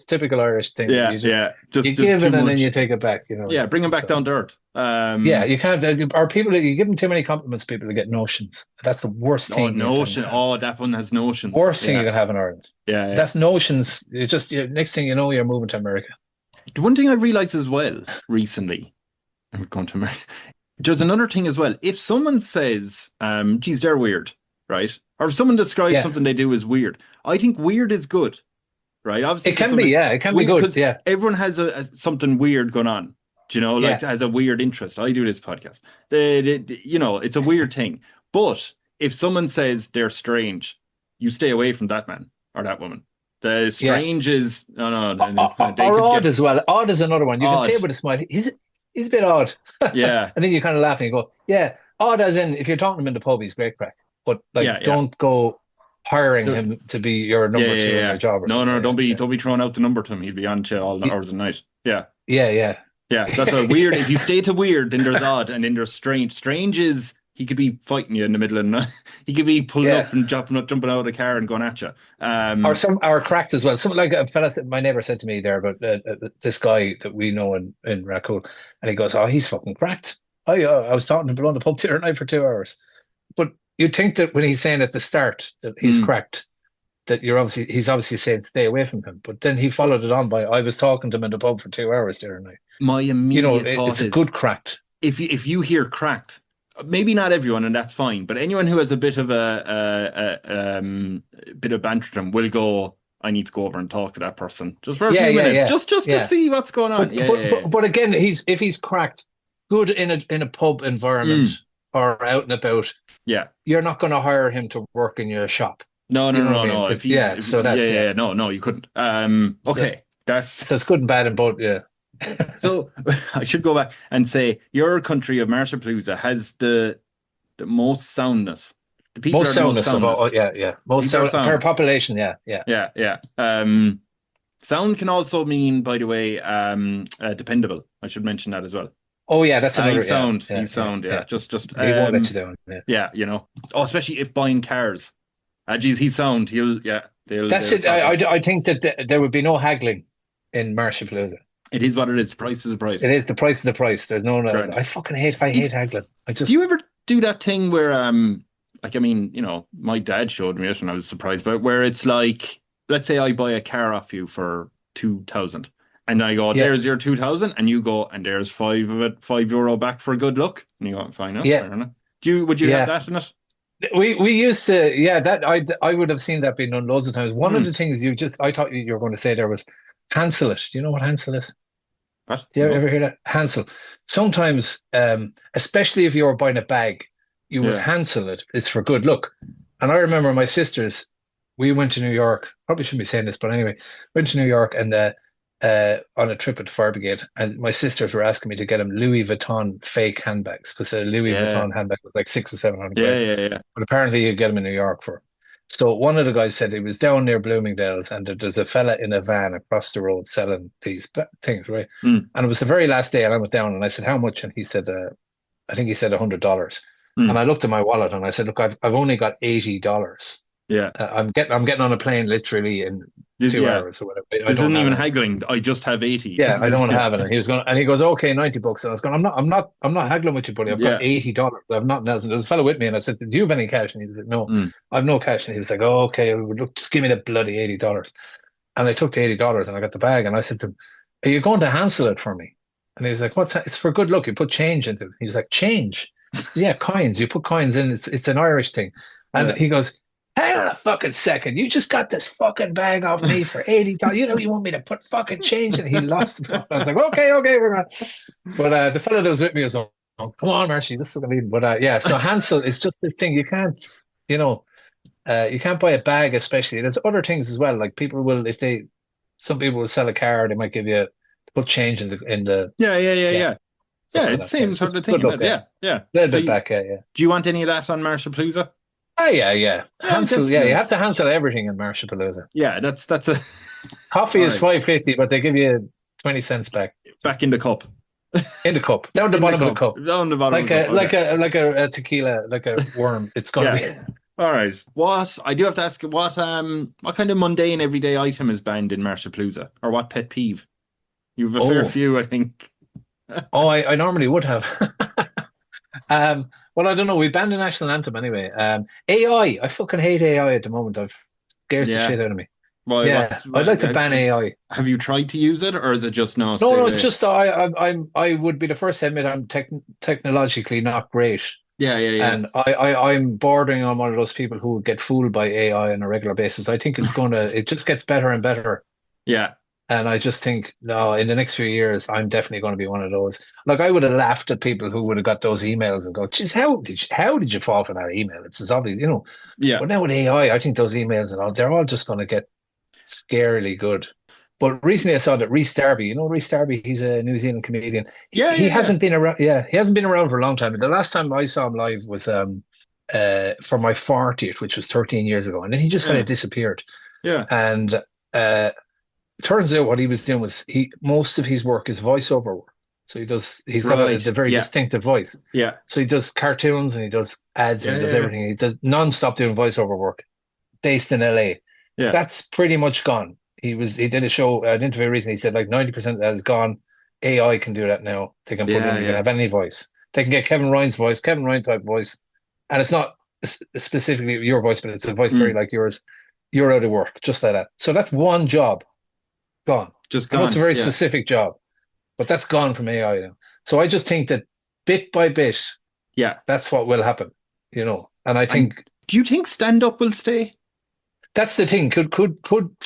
typical Irish thing.
Yeah,
you
just
give it and then you take it back.
Yeah, bring them back down to earth.
You can't. Or people, you give them too many compliments, people will get notions. That's the worst thing.
Notion. That one has notions.
Worst thing you can have in Ireland.
Yeah.
That's notions. It's just next thing you know, you're moving to America.
The one thing I realized as well recently, I'm going to America. There's another thing as well. If someone says, "Geez, they're weird," right? Or if someone describes something they do as weird, I think weird is good, right? Obviously,
it can be, it can be good. Yeah,
everyone has something weird going on. Has a weird interest. I do this podcast. It's a weird thing. But if someone says they're strange, you stay away from that man or that woman. The strange is no.
Or odd as well. Odd is another one. You can say it with a smile. He's a bit odd.
Yeah.
And then you kind of laugh and you go, yeah, odd as in if you're talking to him in the pub, he's great crack. But don't go hiring him to be your number 2 in your job.
No, don't be throwing out the number to him. He'll be on to all hours of the night. Yeah.
Yeah.
Yeah, that's a weird. If you stay to weird, then there's odd, and then there's strange. Strange is he could be fighting you in the middle of the night. He could be pulling
Yeah.
up and jumping out of the car and going at you.
Or cracked as well. Something like a fella, my neighbor said to me there about this guy that we know in Raccoon, and he goes, "Oh, he's fucking cracked." I was talking to him on the pub the other night for 2 hours. But you'd think that when he's saying at the start that he's cracked, that he's obviously saying stay away from him. But then he followed it on by, I was talking to him in the pub for 2 hours the other night.
My immediate thought
it's
is,
a good cracked.
If you hear cracked, maybe not everyone, and that's fine, but anyone who has a bit of a bit of banter to them will go, I need to go over and talk to that person just for a few minutes, just to see what's going on.
But again, if he's cracked, good in a pub environment or out and about. Yeah, you're not going to hire him to work in your shop.
No. No, you couldn't. Okay,
so it's good and bad in both. Yeah.
So I should go back and say your country of Marshapalooza has the most soundness. The people
most
are the
soundness. Most sound per population. Yeah.
Sound can also mean, by the way, dependable. I should mention that as well.
Oh yeah, that's another
sound.
Just
he won't let you down. Yeah, especially if buying cars. He's sound.
That's it. I think that there would be no haggling in Marshapalooza.
It is what it is. The price is the price.
It is the price of the price. There's no. I fucking hate haggling.
Do you ever do that thing where my dad showed me it and I was surprised by it, where it's like, let's say I buy a car off you for 2,000. And I go, there's your 2,000, and you go, and there's €5 back for good luck. And you go, fine, fair enough. Would you have that in it?
We used to, that I would have seen that being done loads of times. One of the things I thought you were going to say there was hansel it. Do you know what hansel is?
What?
Do you ever hear that? Hansel. Sometimes, especially if you were buying a bag, you would hansel it. It's for good luck. And I remember my sisters, we went to New York. Probably shouldn't be saying this, but anyway, went to New York and on a trip at the fire brigade, and my sisters were asking me to get them Louis Vuitton fake handbags because the Louis Vuitton handbag was like 600 or 700
quid.
But apparently you get them in New York for. So one of the guys said he was down near Bloomingdale's, and there's a fella in a van across the road selling these things, right? And it was the very last day, and I went down and I said, "How much?" And he said, "I think he said $100." And I looked at my wallet and I said, "Look, I've only got $80.
Yeah,
I'm getting on a plane literally in 2 hours or whatever.
This isn't even haggling. I just have 80.
Yeah, I don't want to have it." And he goes, "Okay, $90." And I was going, I'm not haggling with you, buddy. I've got $80. I've nothing else." And there was a fellow with me, and I said, "Do you have any cash?" And he said, "No, I have no cash." And he was like, "Oh, okay, look, just give me the bloody $80." And I took the $80 and I got the bag, and I said to him, "Are you going to hansel it for me?" And he was like, "What's that?" "It's for good luck. You put change into it." He was like, "Change?" "Yeah, coins. You put coins in. It's an Irish thing." And he goes, "Hang on a fucking second. You just got this fucking bag off me for $80. You want me to put fucking change in?" He lost the I was like, okay, we're on. But the fellow that was with me was like, "Oh, come on, Marshy, this is what I mean." But so hansel is just this thing. You can't, you can't buy a bag, especially. There's other things as well. Like people will, some people will sell a car, they might give you put change in the
Yeah, it's the same sort of thing. Yeah.
A little bit back, yeah.
Do you want any of that on Marshapalooza?
Oh, yeah. Hansel, you have to hansel everything in Marshapalooza.
Yeah, that's a
coffee is $5.50, but they give you 20 cents back
in the cup.
In the cup, down the bottom of the cup,
down the bottom,
like a tequila, like a worm. It's gonna be.
All right. What I do have to ask, what kind of mundane everyday item is banned in Marshapalooza, or what pet peeve? You have a fair few, I think.
I normally would have. Well, I don't know. We banned the national anthem anyway. AI. I fucking hate AI at the moment. I've scares the shit out of me. Well, I'd like to ban AI.
Have you tried to use it, or is it just no?
No. Just I would be the first to admit I'm technologically not great.
Yeah.
And I'm bordering on one of those people who get fooled by AI on a regular basis. I think it just gets better and better.
Yeah.
And I just think, no, in the next few years, I'm definitely going to be one of those. Like, I would have laughed at people who would have got those emails and go, "Geez, how did you fall for that email?" It's as obvious,
Yeah.
But now with AI, I think those emails and all, they're all just going to get scarily good. But recently I saw that Rhys Darby, Rhys Darby, he's a New Zealand comedian. He hasn't been around. Yeah, he hasn't been around for a long time. The last time I saw him live was for my 40th, which was 13 years ago. And then he just kind of disappeared.
Yeah.
And turns out what he was doing was most of his work is voiceover work. So he's got a very distinctive voice.
Yeah.
So he does cartoons and he does ads and he does everything. He does non-stop doing voiceover work based in LA.
Yeah.
That's pretty much gone. He did an interview recently. He said like 90% of that is gone. AI can do that now. They can put in, you can have any voice. They can get Kevin Ryan's voice, Kevin Ryan type voice. And it's not specifically your voice, but it's a voice very like yours. You're out of work, just like that. So that's one job gone.
Just gone.
It's a very specific job, but that's gone from AI now. So I just think that bit by bit, that's what will happen, you know. And I think.
Do you think stand-up will stay?
That's the thing. Could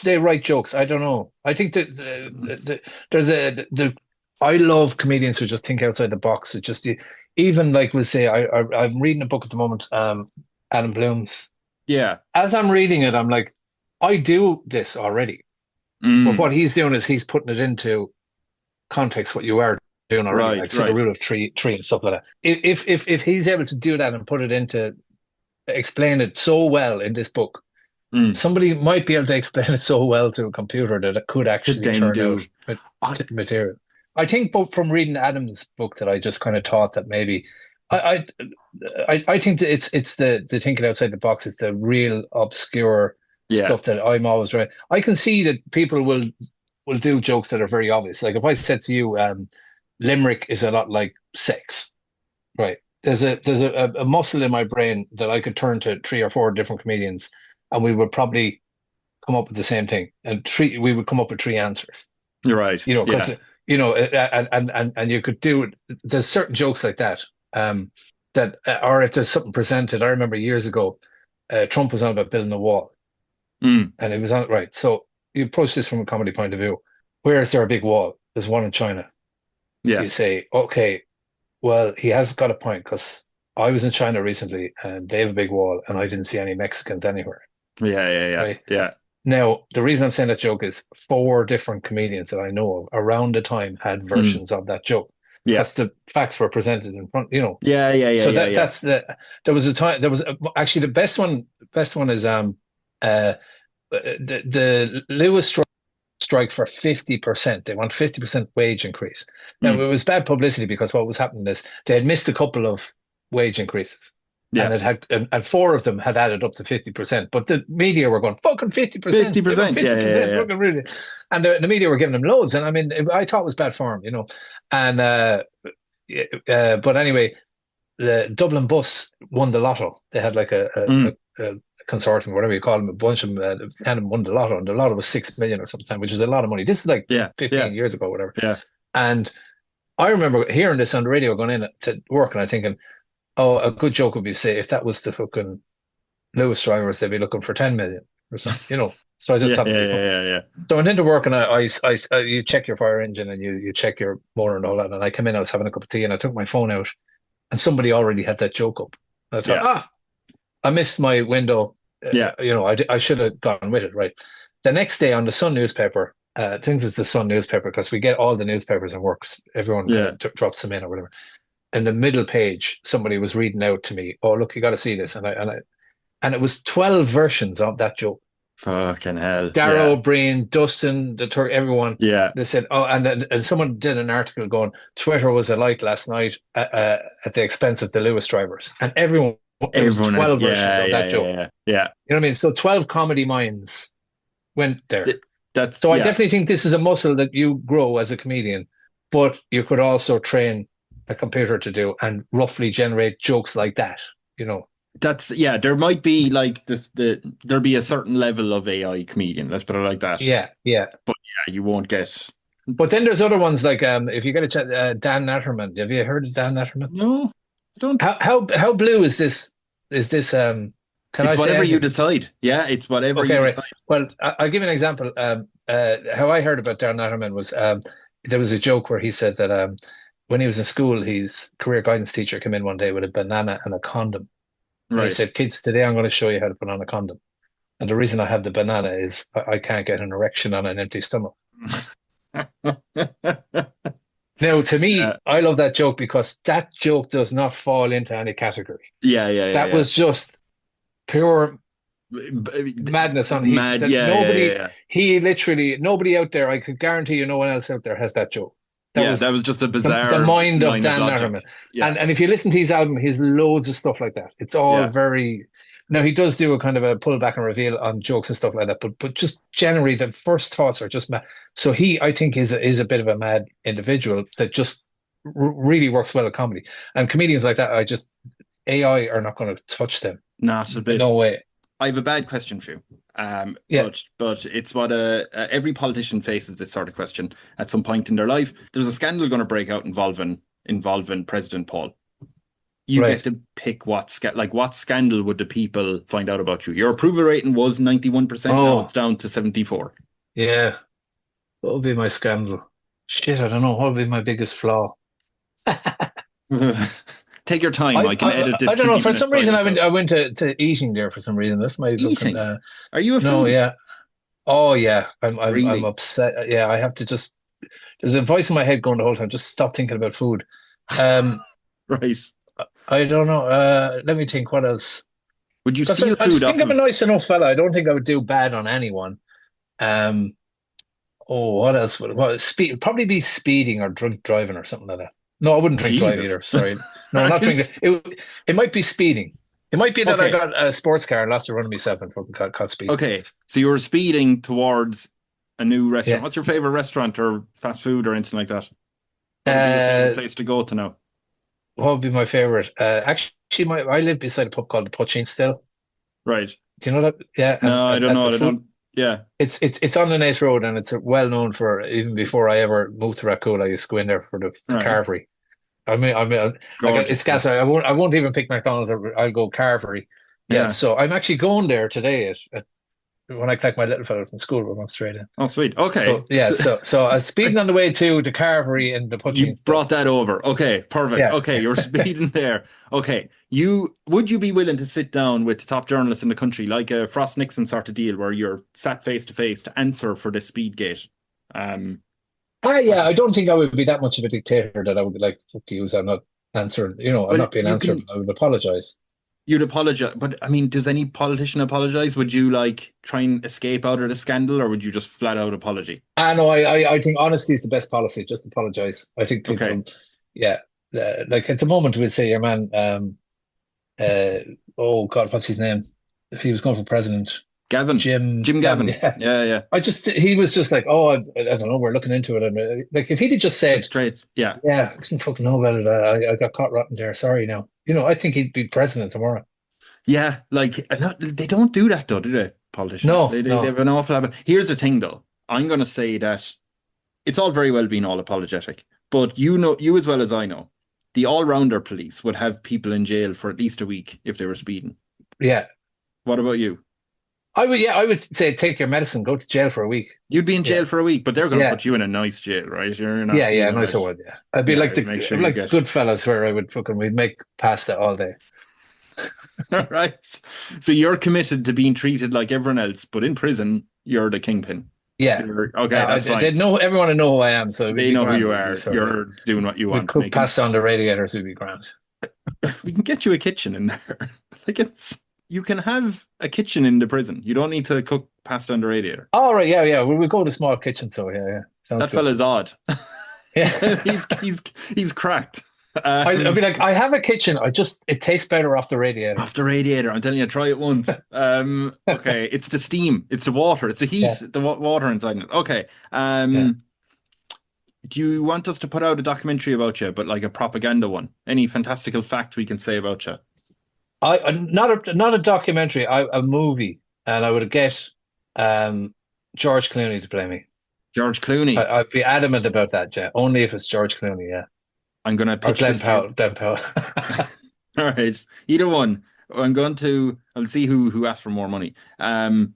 they write jokes? I don't know. I think that I love comedians who just think outside the box. It just even like we'll say I'm reading a book at the moment, Adam Bloom's.
Yeah.
As I'm reading it, I'm like, I do this already. But what he's doing is he's putting it into context what you are doing already, like the rule of three and stuff like that. If he's able to do that and put it into explain it so well in this book. Somebody might be able to explain it so well to a computer that it could actually turn out material. I think, both from reading Adam's book, that I just kind of thought that maybe I think that it's the thinking outside the box. It's the real obscure stuff that I'm always trying. I can see that people will do jokes that are very obvious. Like if I said to you, limerick is a lot like sex, right? There's a muscle in my brain that I could turn to 3 or 4 different comedians, and we would probably come up with the same thing, and we would come up with 3 answers.
You're right.
You know, because you know, and you could do. There's certain jokes like that, that or if there's something presented. I remember years ago, Trump was on about building a wall, and it was on right. So you approach this from a comedy point of view. Where is there a big wall? There's one in China. Yeah. You say, okay, well, he has got a point, because I was in China recently and they have a big wall and I didn't see any Mexicans anywhere.
Right?
Now, the reason I'm saying that joke is 4 different comedians that I know of around the time had versions of that joke. Because the facts were presented in front, you know. So that's there was a time, actually the best one is the Lewis strike for 50%. They want 50% wage increase. Now, it was bad publicity, because what was happening is they had missed a couple of wage increases. And it had, and 4 of them had added up to 50%. But the media were going, fucking 50%.
50%.
Really. And the media were giving them loads. And I mean, I thought it was bad form, you know. And but anyway, the Dublin bus won the lotto. They had like a consortium, whatever you call them, a bunch of them, and won the lotto, and the lotto was 6 million or something, which is a lot of money. This is like 15 years ago, whatever. And I remember hearing this on the radio going in to work, and I'm thinking, oh, a good joke would be to say, if that was the fucking Lewis drivers, they'd be looking for 10 million or something, you know. So I just thought, So I went into work, and I you check your fire engine and you check your motor and all that. And I came in, I was having a cup of tea, and I took my phone out, and somebody already had that joke up. And I thought, I missed my window. You know, I should have gone with it, right? The next day on the Sun newspaper, I think it was the Sun newspaper, because we get all the newspapers and works. Everyone drops them in or whatever. In the middle page, somebody was reading out to me, "Oh, look, you got to see this," and it was 12 versions of that joke.
Fucking hell!
Darrow, O'Brien, Dustin, the Turk, everyone.
They
said, "Oh," and someone did an article going, "Twitter was alight last night at the expense of the Lewis drivers," and everyone. There was 12 versions of that joke. You know what I mean? So 12 comedy minds went there. So I definitely think this is a muscle that you grow as a comedian, but you could also train a computer to do and roughly generate jokes like that, you know.
That's there might be like this there'll be a certain level of AI comedian, let's put it like that. But you won't get.
But then there's other ones like if you get a chat, Dan Natterman. Have you heard of Dan Natterman?
No, I don't.
How blue is this? Is this Can
it's
I
whatever
say
you decide. Yeah, it's whatever you decide.
Well, I'll give you an example. How I heard about Dan Natterman was there was a joke where he said that when he was in school, his career guidance teacher came in one day with a banana and a condom. And he said, "Kids, today I'm going to show you how to put on a condom. And the reason I have the banana is I can't get an erection on an empty stomach." Now, to me, I love that joke, because that joke does not fall into any category. That was just pure madness on his. He literally, nobody out there, I could guarantee you, no one else out there has that joke.
that was just a bizarre
the mind of
line
Dan
logic.
Letterman.
Yeah.
And if you listen to his album, he's loads of stuff like that. It's all very. Now he does do a kind of a pull back and reveal on jokes and stuff like that, but just generally the first thoughts are just mad. So I think is a bit of a mad individual that just really works well at comedy. And comedians like that, AI are not going to touch them.
Not a bit.
No way.
I have a bad question for you. But it's what every politician faces this sort of question at some point in their life. There's a scandal going to break out involving President Paul. You get to pick what scandal would the people find out about you? Your approval rating was 91%. Now it's down to 74%.
Yeah. What would be my scandal? Shit, I don't know. What would be my biggest flaw?
Take your time. I can edit this.
I don't know. For some reason, I went to eating there for some reason. That's my
eating. Are you a foodie?
No, yeah. Oh, yeah. I'm
Really?
upset. Yeah, I have to just. There's a voice in my head going the whole time. Just stop thinking about food.
Right.
I don't know. Let me think. What else?
Would you steal food?
I think I'm a nice enough fella. I don't think I would do bad on anyone. What else? Probably be speeding or drunk driving or something like that. No, I wouldn't drink drive either. Sorry. No, not drinking. It might be speeding. It might be that I got a sports car and lost a run of myself and fucking caught speeding.
Okay, so you were speeding towards a new restaurant. Yeah. What's your favorite restaurant or fast food or anything like that? What would be your favorite place to go to now?
What would be my favorite? Actually, I live beside a pub called the Poaching still.
Right.
Do you know that? Yeah.
No, I don't know. I don't. Yeah.
It's on the Nace Road, and it's well known for, even before I ever moved to Racool, I used to go in there for the carvery. It's gas. I won't even pick McDonald's. I'll go carvery. Yeah. So I'm actually going there today when I collect my little fella from school. We're going straight in.
Oh, sweet. Okay.
So I was speeding on the way to the carvery in the Poaching.
You brought that over. Okay, perfect. Yeah. Okay, you're speeding there. Okay. Would you be willing to sit down with the top journalists in the country, like a Frost Nixon sort of deal, where you're sat face to face to answer for this speed gate?
I don't think I would be that much of a dictator that I would be like, fuck you, I'm not answering. I'm not being answered. I would apologize.
You'd apologize, but I mean, does any politician apologize? Would you try and escape out of the scandal, or would you just flat out apology?
No, I think honesty is the best policy. Just apologize. I think people, like at the moment we'd say your man, oh God, what's his name? If he was going for president,
Gavin, Jim Gavin. Yeah.
He was just like, oh, I don't know, we're looking into it, and like if he'd have just said
straight, I
didn't fucking know about it. I got caught rotten there. Sorry, now. I think he'd be president tomorrow.
Yeah, they don't do that though, do they? Politicians.
No,
they have an awful lot. Here's the thing, though. I'm going to say that it's all very well being all apologetic, but you as well as I know, the all-rounder police would have people in jail for at least a week if they were speeding.
Yeah.
What about you?
I would say take your medicine, go to jail for a week.
You'd be in jail for a week, but they're going to put you in a nice jail, right? You're not
nice one. Yeah, I'd be like Goodfellas, where we'd make pasta all day.
All right. So you're committed to being treated like everyone else, but in prison, you're the kingpin.
Yeah.
That's fine.
Everyone will know who I am, so
they know who you are. You're doing what you want.
We could pass on the radiators, would be grand.
We can get you a kitchen in there. You can have a kitchen in the prison. You don't need to cook pasta on the radiator.
Oh, right, yeah. We'll go to a small kitchen, so yeah. Sounds
that
good.
fella's odd.
Yeah.
he's cracked.
I'd be like, I have a kitchen. It tastes better off the radiator.
Off the radiator. I'm telling you, try it once. Okay, it's the steam. It's the water. It's the heat. Yeah. The water inside it. Okay. Do you want us to put out a documentary about you, but like a propaganda one? Any fantastical fact we can say about you?
Not a documentary, a movie, and I would get George Clooney to play me.
George Clooney.
I'd be adamant about that, yeah. Only if it's George Clooney, yeah.
I'm going to pitch
Glenn Powell.
All right, either one. I'll see who asks for more money. I'm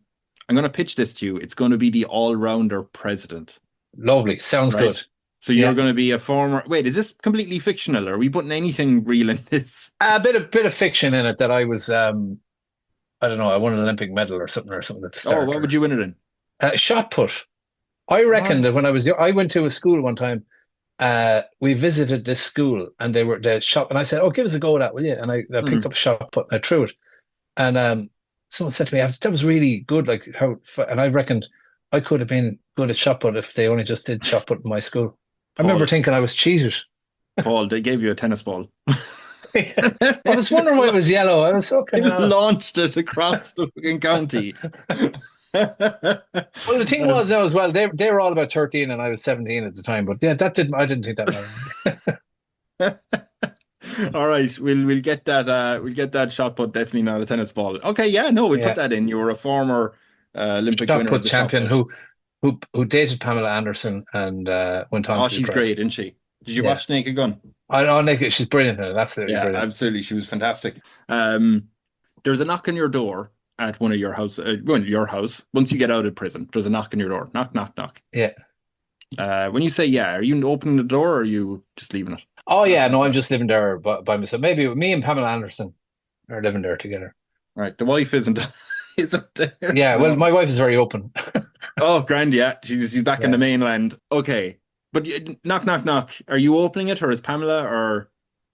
going to pitch this to you. It's going to be the all-rounder president.
Lovely, sounds good.
So you're going to be a former. Wait, is this completely fictional? Or are we putting anything real in this?
A bit of fiction in it that I was. I don't know. I won an Olympic medal or something at the start.
Oh, what would you win it in?
Shot put. I reckon that when I was young, I went to a school one time. We visited this school, and they shot, and I said, "Oh, give us a go at that, will you?" And I picked up a shot put and I threw it, and someone said to me, "That was really good." Like how, and I reckoned I could have been good at shot put if they only just did shot put in my school. I remember
Paul,
thinking I was cheated.
Paul, they gave you a tennis ball.
I was wondering why it was yellow. I was fucking
They launched it across the fucking county.
Well, the thing was, as well, they were all about 13 and I was 17 at the time. But yeah, I didn't think that mattered.
All right, we'll get that shot put, definitely not a tennis ball. Okay, yeah, no, we'll put that in. You were a former Olympic
shot
winner
put
of the
champion
shot put.
who dated Pamela Anderson and went on
Oh,
to be
she's
president.
great, isn't she? Did you watch Naked Gun?
I know, Nick, she's brilliant in it. Absolutely
Yeah,
brilliant.
absolutely. She was fantastic. There's a knock on your door at one of your house. Your house. Once you get out of prison, there's a knock on your door. Knock, knock, knock.
Yeah.
When you say yeah, are you opening the door or are you just leaving it?
Oh yeah, no, I'm just living there by myself. Maybe me and Pamela Anderson are living there together.
Right. The wife isn't there.
Yeah, well, my wife is very open.
Oh, grand, yeah. She's back in the mainland. Okay. But knock, knock, knock. Are you opening it or is Pamela or?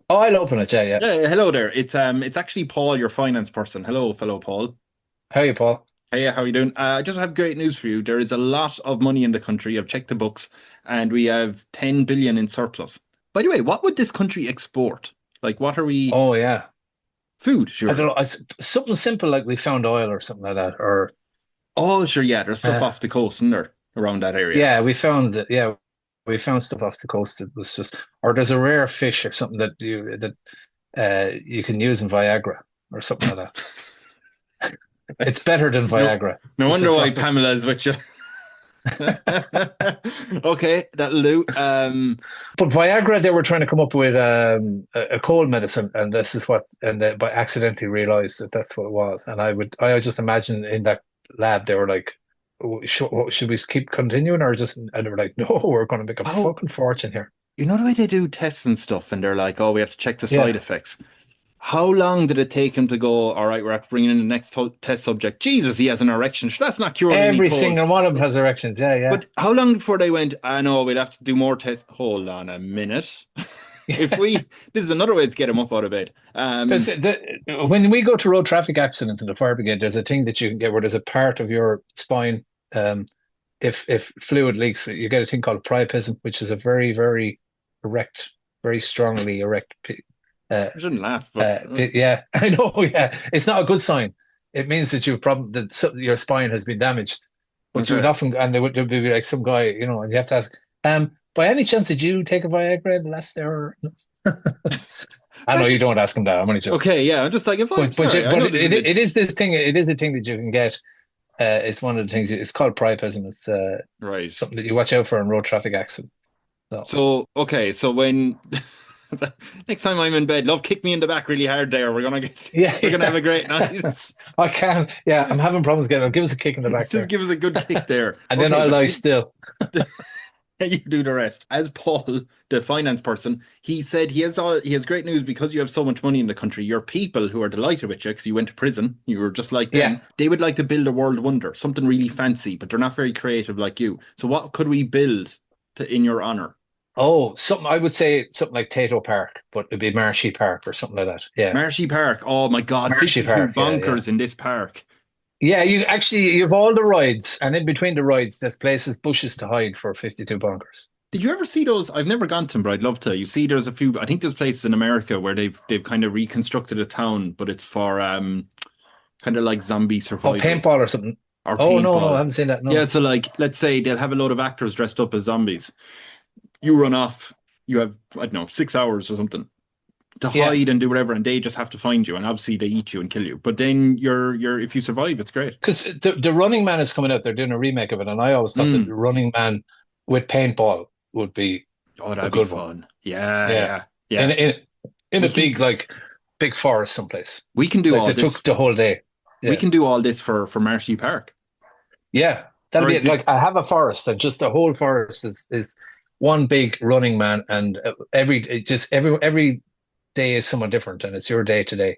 Oh, I'll open it, yeah.
Yeah, hello there. It's actually Paul, your finance person. Hello, fellow Paul.
How are you, Paul?
Hey, how are you doing? I just have great news for you. There is a lot of money in the country. I've checked the books and we have 10 billion in surplus. By the way, what would this country export? Like, what are we?
Oh, yeah.
Food, sure.
I don't know. Something simple like we found oil or something like that. Or
oh, sure, yeah. There's stuff off the coast, isn't there, around that area?
Yeah, we found that. Yeah, we found stuff off the coast that was just, or there's a rare fish or something that you can use in Viagra or something like that. It's better than Viagra.
No wonder why Pamela is with you. Okay, that'll do.
But Viagra, they were trying to come up with a cold medicine, and this is what, and by accidentally realized that that's what it was. And I just imagine in that lab they were like, should we keep continuing or just? And they were like, no, we're going to make a fucking fortune here.
You know the way they do tests and stuff, and they're like, oh, we have to check the side effects. How long did it take him to go, all right, we're after bringing in the next test subject? Jesus, he has an erection. That's not curing
every single one of them has erections. Yeah.
But how long before they went, I know, we'll have to do more tests. Hold on a minute. This is another way to get him up out of bed.
When we go to road traffic accidents in the fire brigade, there's a thing that you can get where there's a part of your spine. If fluid leaks, you get a thing called priapism, which is a very, very erect, very strongly erect.
I shouldn't laugh. But,
yeah, I know. Yeah, it's not a good sign. It means that your spine has been damaged. But you would often, and there'd be like some guy, and you have to ask, by any chance, did you take a Viagra in the last hour? I know you don't ask him that. I'm only joking.
Okay, yeah, I'm just like,
it is this thing. It is a thing that you can get. It's one of the things. It's called priapism. It's
right.
Something that you watch out for in road traffic accidents.
So when next time I'm in bed, love, kick me in the back really hard there. We're gonna have a great night.
I can. Yeah, I'm having problems getting. Give us a kick in the back.
Just give us a good kick there,
and then I'll lie still.
You do the rest. As Paul, the finance person, he said he has great news because you have so much money in the country. Your people who are delighted with you because you went to prison, you were just like them. Yeah. They would like to build a world wonder, something really fancy, but they're not very creative like you. So what could we build in your honor?
Oh, I would say something like Tato Park, but it'd be Marshy Park or something like that. Yeah.
Marshy Park. Oh my God. Marshy Park. Bonkers in this park.
Yeah, you have all the rides, and in between the rides, there's bushes to hide for 52 bonkers.
Did you ever see those? I've never gone to them, but I'd love to. You see, there's a few. I think there's places in America where they've kind of reconstructed a town, but it's for kind of like zombie survival.
Oh, paintball or something. No, I haven't seen that. No.
Yeah, so like, let's say they'll have a load of actors dressed up as zombies. You run off. You have 6 hours or something to hide and do whatever, and they just have to find you, and obviously they eat you and kill you. But then you're if you survive, it's great.
Because the Running Man is coming out. They're doing a remake of it, and I always thought that Running Man with paintball would be
that'd be fun. One. Yeah.
In a big forest someplace.
We can do all this.
Took the whole day. Yeah.
We can do all this for Marshy Park.
Yeah, that'd be it. Like I have a forest, and just the whole forest is one big Running Man, and every day is someone different, and it's your day today.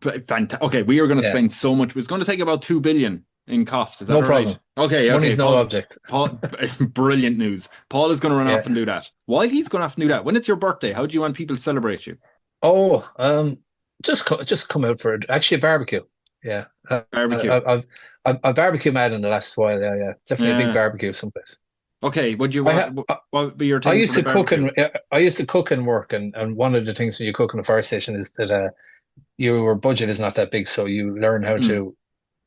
Fantastic. Okay, we are going to spend so much. It's going to take about $2 billion in cost. Is that
no problem?
Okay.
Money's no object.
Paul, brilliant news. Paul is going to run off and do that. While he's going off and do that, when it's your birthday, how do you want people to celebrate you?
Oh, just come out for actually a barbecue. Yeah,
barbecue.
I've barbecue mad in the last while. Yeah, definitely a big barbecue someplace.
Okay, what would be your
I
thing
used
for
to
the
cook
barbecue?
and I used to cook and work, and one of the things when you cook in a fire station is that your budget is not that big, so you learn how
Mm,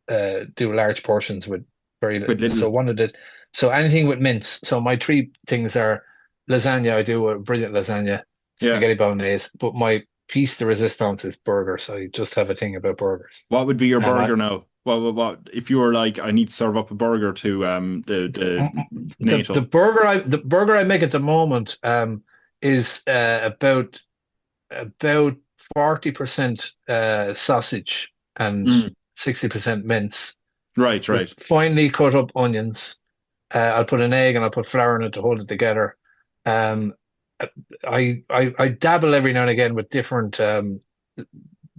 to do large portions with very
with
little.
little.
So anything with mince. So my three things are lasagna. I do a brilliant lasagna,
Yeah.
spaghetti bolognese, but my piece de resistance is burgers. I just have a thing about burgers.
What would be your
And
burger now? What if you were like, I need to serve up a burger to the
the
NATO?
burger I make at the moment is about 40% sausage and
Mm,
60% mince
right,
with
right.
finely cut up onions. I'll put an egg and I'll put flour in it to hold it together. Um, I dabble every now and again with different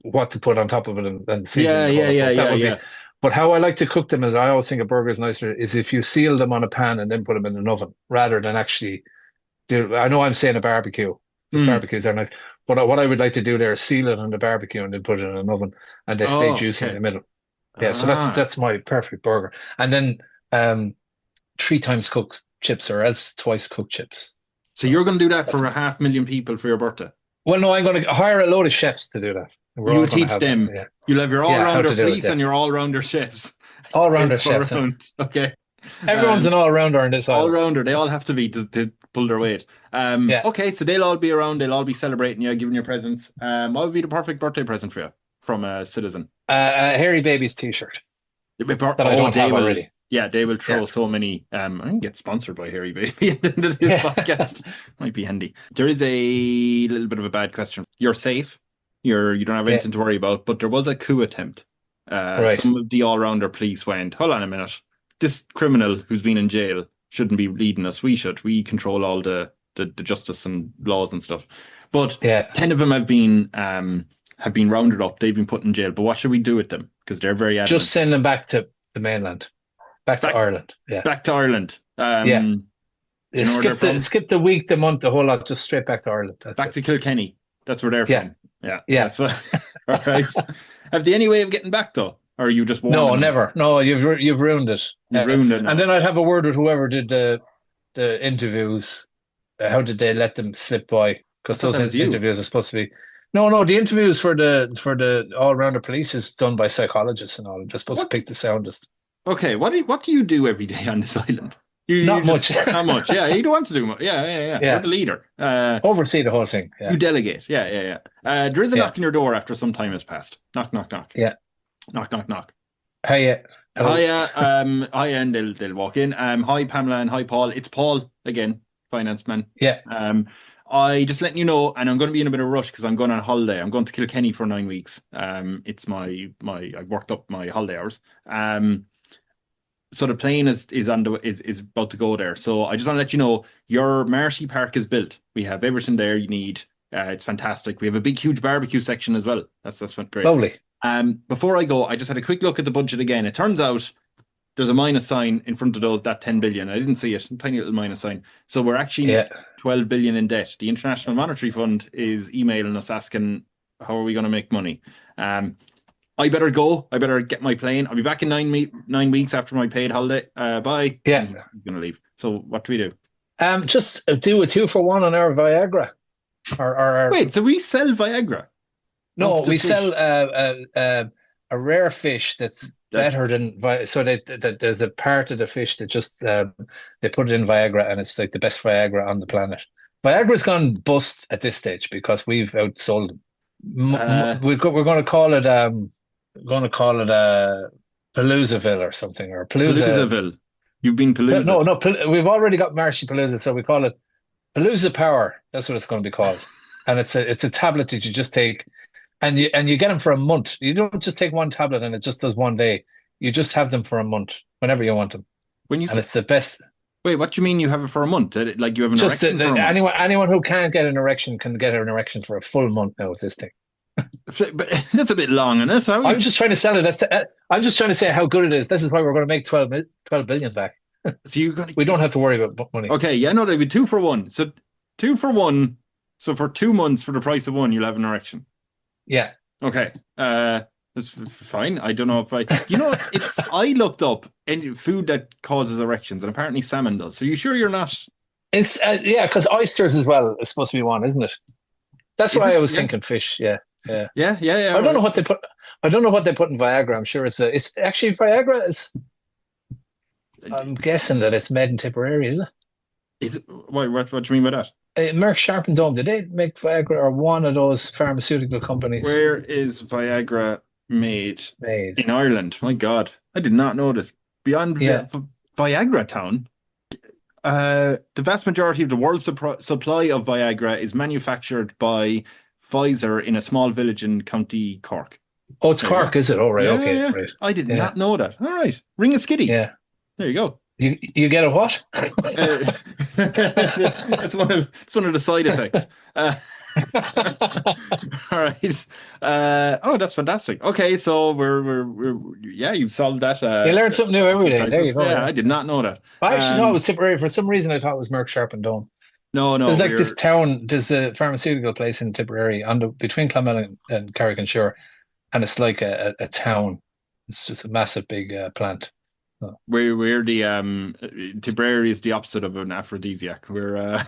what to put on top of it and seasoning
Yeah,
the whole
yeah,
lot.
yeah,
But that
yeah,
would be.
yeah.
But how I like to cook them is I always think a burger is nicer is if you seal them on a pan and then put them in an oven rather than actually do. I know I'm saying a barbecue because
Mm.
barbecues are nice, but what I would like to do there is seal it on the barbecue and then put it in an oven and they stay
Oh,
juicy in
okay.
the middle. Yeah, so that's
Ah,
that's my perfect burger. And then um three times cooked chips or else twice cooked chips.
so
So
you're going to do that
that's
for 500,000 people for your birthday?
well, no, I'm going to hire a load of chefs to do that. We're all
You'll
going to
teach
have
them.
yeah,
You'll have your
yeah, how
all-rounder
to do it.
police
Yeah,
and your all-rounder chefs.
all
They'll
rounder
go
chefs and
around. Okay.
everyone's
Um,
an all rounder on this island.
all-rounder. They all have to be to pull their weight.
Yeah,
Okay, so they'll all be around. They'll all be celebrating you, giving you presents. What would be the perfect birthday present for you from a citizen?
a hairy baby's t-shirt that I
Oh,
don't
they
have
will.
already.
Yeah, they will
Yeah,
throw so many. I can get sponsored by Harry Baby at the end of this
yeah,
podcast. Might be handy. There is a little bit of a bad question. You're safe. You don't have
yeah.
anything to worry about. But there was a coup attempt.
Right.
Some of the all-rounder police went, hold on a minute. This criminal who's been in jail shouldn't be leading us. We should. We control all the justice and laws and stuff. But
Yeah.
10 of them have been rounded up. They've been put in jail. But what should we do with them? Because they're very
Just
adamant.
send them back to the mainland, back to
Back
Ireland. Yeah.
back to Ireland.
Yeah.
Do you know where they're from?
Skip the week, the month, the whole lot, just straight back to Ireland. That's
Back
it.
to Kilkenny. That's where they're
Yeah.
from. Yeah,
Yeah.
that's what. All right. Have they any way of getting back though, or are you just warning
No,
them?
never. No, you've ruined it.
You've ruined it
And
now.
then I'd have a word with whoever did the interviews. How did they let them slip by?
I
Because
thought
those
that was you.
interviews are supposed to be. No. The interviews for the all rounder police is done by psychologists and all. They're supposed to
What?
pick the soundest.
Okay. What do you do every day on this island? You
Not
just
much.
not much. Yeah, you don't want to do much. Yeah. You're
Yeah.
the leader.
Oversee the whole thing. Yeah.
You delegate. Yeah. There is a
Yeah.
knock on your door after some time has passed. Knock, knock, knock.
Yeah.
Knock.
Hey. Hello.
Hiya, hiya, and they'll walk in. Hi Pamela and hi Paul. It's Paul again, finance man.
Yeah.
I just letting you know, and I'm going to be in a bit of a rush because I'm going on holiday. I'm going to Kilkenny for 9 weeks. It's my I worked up my holiday hours. So the plane is about to go there. So I just want to let you know your Marshy Park is built. We have everything there you need. It's fantastic. We have a big, huge barbecue section as well. That's great.
Lovely.
Before I go, I just had a quick look at the budget again. It turns out there's a minus sign in front of that 10 billion. I didn't see it, a tiny little minus sign. So we're actually 12 billion in debt. The International Monetary Fund is emailing us asking, how are we going to make money? I better go. I better get my plane. I'll be back in 9 weeks after my paid holiday. Bye.
Yeah.
He's going to leave. So what do we do?
Just do a 2-for-1 on our Viagra. Or
Wait, so we sell Viagra?
no,
Off the
we
fish?
sell a rare fish that's better than so that there's a part of the fish that just they put it in Viagra and it's like the best Viagra on the planet. Viagra's gone bust at this stage because we've outsold them. We're going to call it Paloozaville or something or Palooza.
Paloozaville. You've been Palooza.
No, we've already got Marshapalooza, so we call it Palooza Power. That's what it's going to be called. And it's a tablet that you just take, and you get them for a month. You don't just take one tablet and it just does one day. You just have them for a month whenever you want them, and it's the best.
Wait, what do you mean you have it for a month? Like you have an
Just
erection for a month?
anyone who can't get an erection can get an erection for a full month now with this thing.
But that's a bit long, isn't it?
I'm just trying to sell it. I'm just trying to say how good it is. This is why we're going to make 12 billion back.
So you're going
We don't have to worry about money.
Okay, yeah, no, they'd be 2 for 1. So 2 for 1. So for 2 months for the price of one, you'll have an erection.
Yeah.
Okay. That's fine. I don't know if I looked up any food that causes erections, and apparently salmon does. So you sure you're not?
It's yeah, because oysters as well is supposed to be one, isn't it? That's
Is
why
it?
I was
Yeah.
thinking fish. Yeah, yeah.
Yeah.
I don't know
Right.
what they put. I don't know what they put in Viagra. I'm sure it's actually Viagra is. I'm guessing that it's made in Tipperary, is it?
Is it? What do you mean by that?
Merck Sharp and Dome. Did they make Viagra or one of those pharmaceutical companies
Where is Viagra made?
made?
In Ireland. My God, I did not know this. Beyond
Yeah.
Viagra Town, the vast majority of the world's supply of Viagra is manufactured by Pfizer in a small village in County Cork.
Oh, it's
There you
Cork,
go.
is it? Oh, right.
Yeah,
Okay,
yeah.
right.
I did
Yeah.
not know that. All right, ring a skiddy.
Yeah.
There you go.
You get a what?
It's one of the side effects. All right. Oh, that's fantastic. Okay, so we're yeah, you've solved that.
You learn something new every day. There you go.
Yeah, I did not know that.
I actually thought it was Tipperary. For some reason, I thought it was Merck Sharp and Dome.
No,
There's like this town, there's a pharmaceutical place in Tipperary between Clonmel and Carrick-on-Shore, and it's like a town. It's just a massive big plant.
We're the Tipperary is the opposite of an aphrodisiac. We're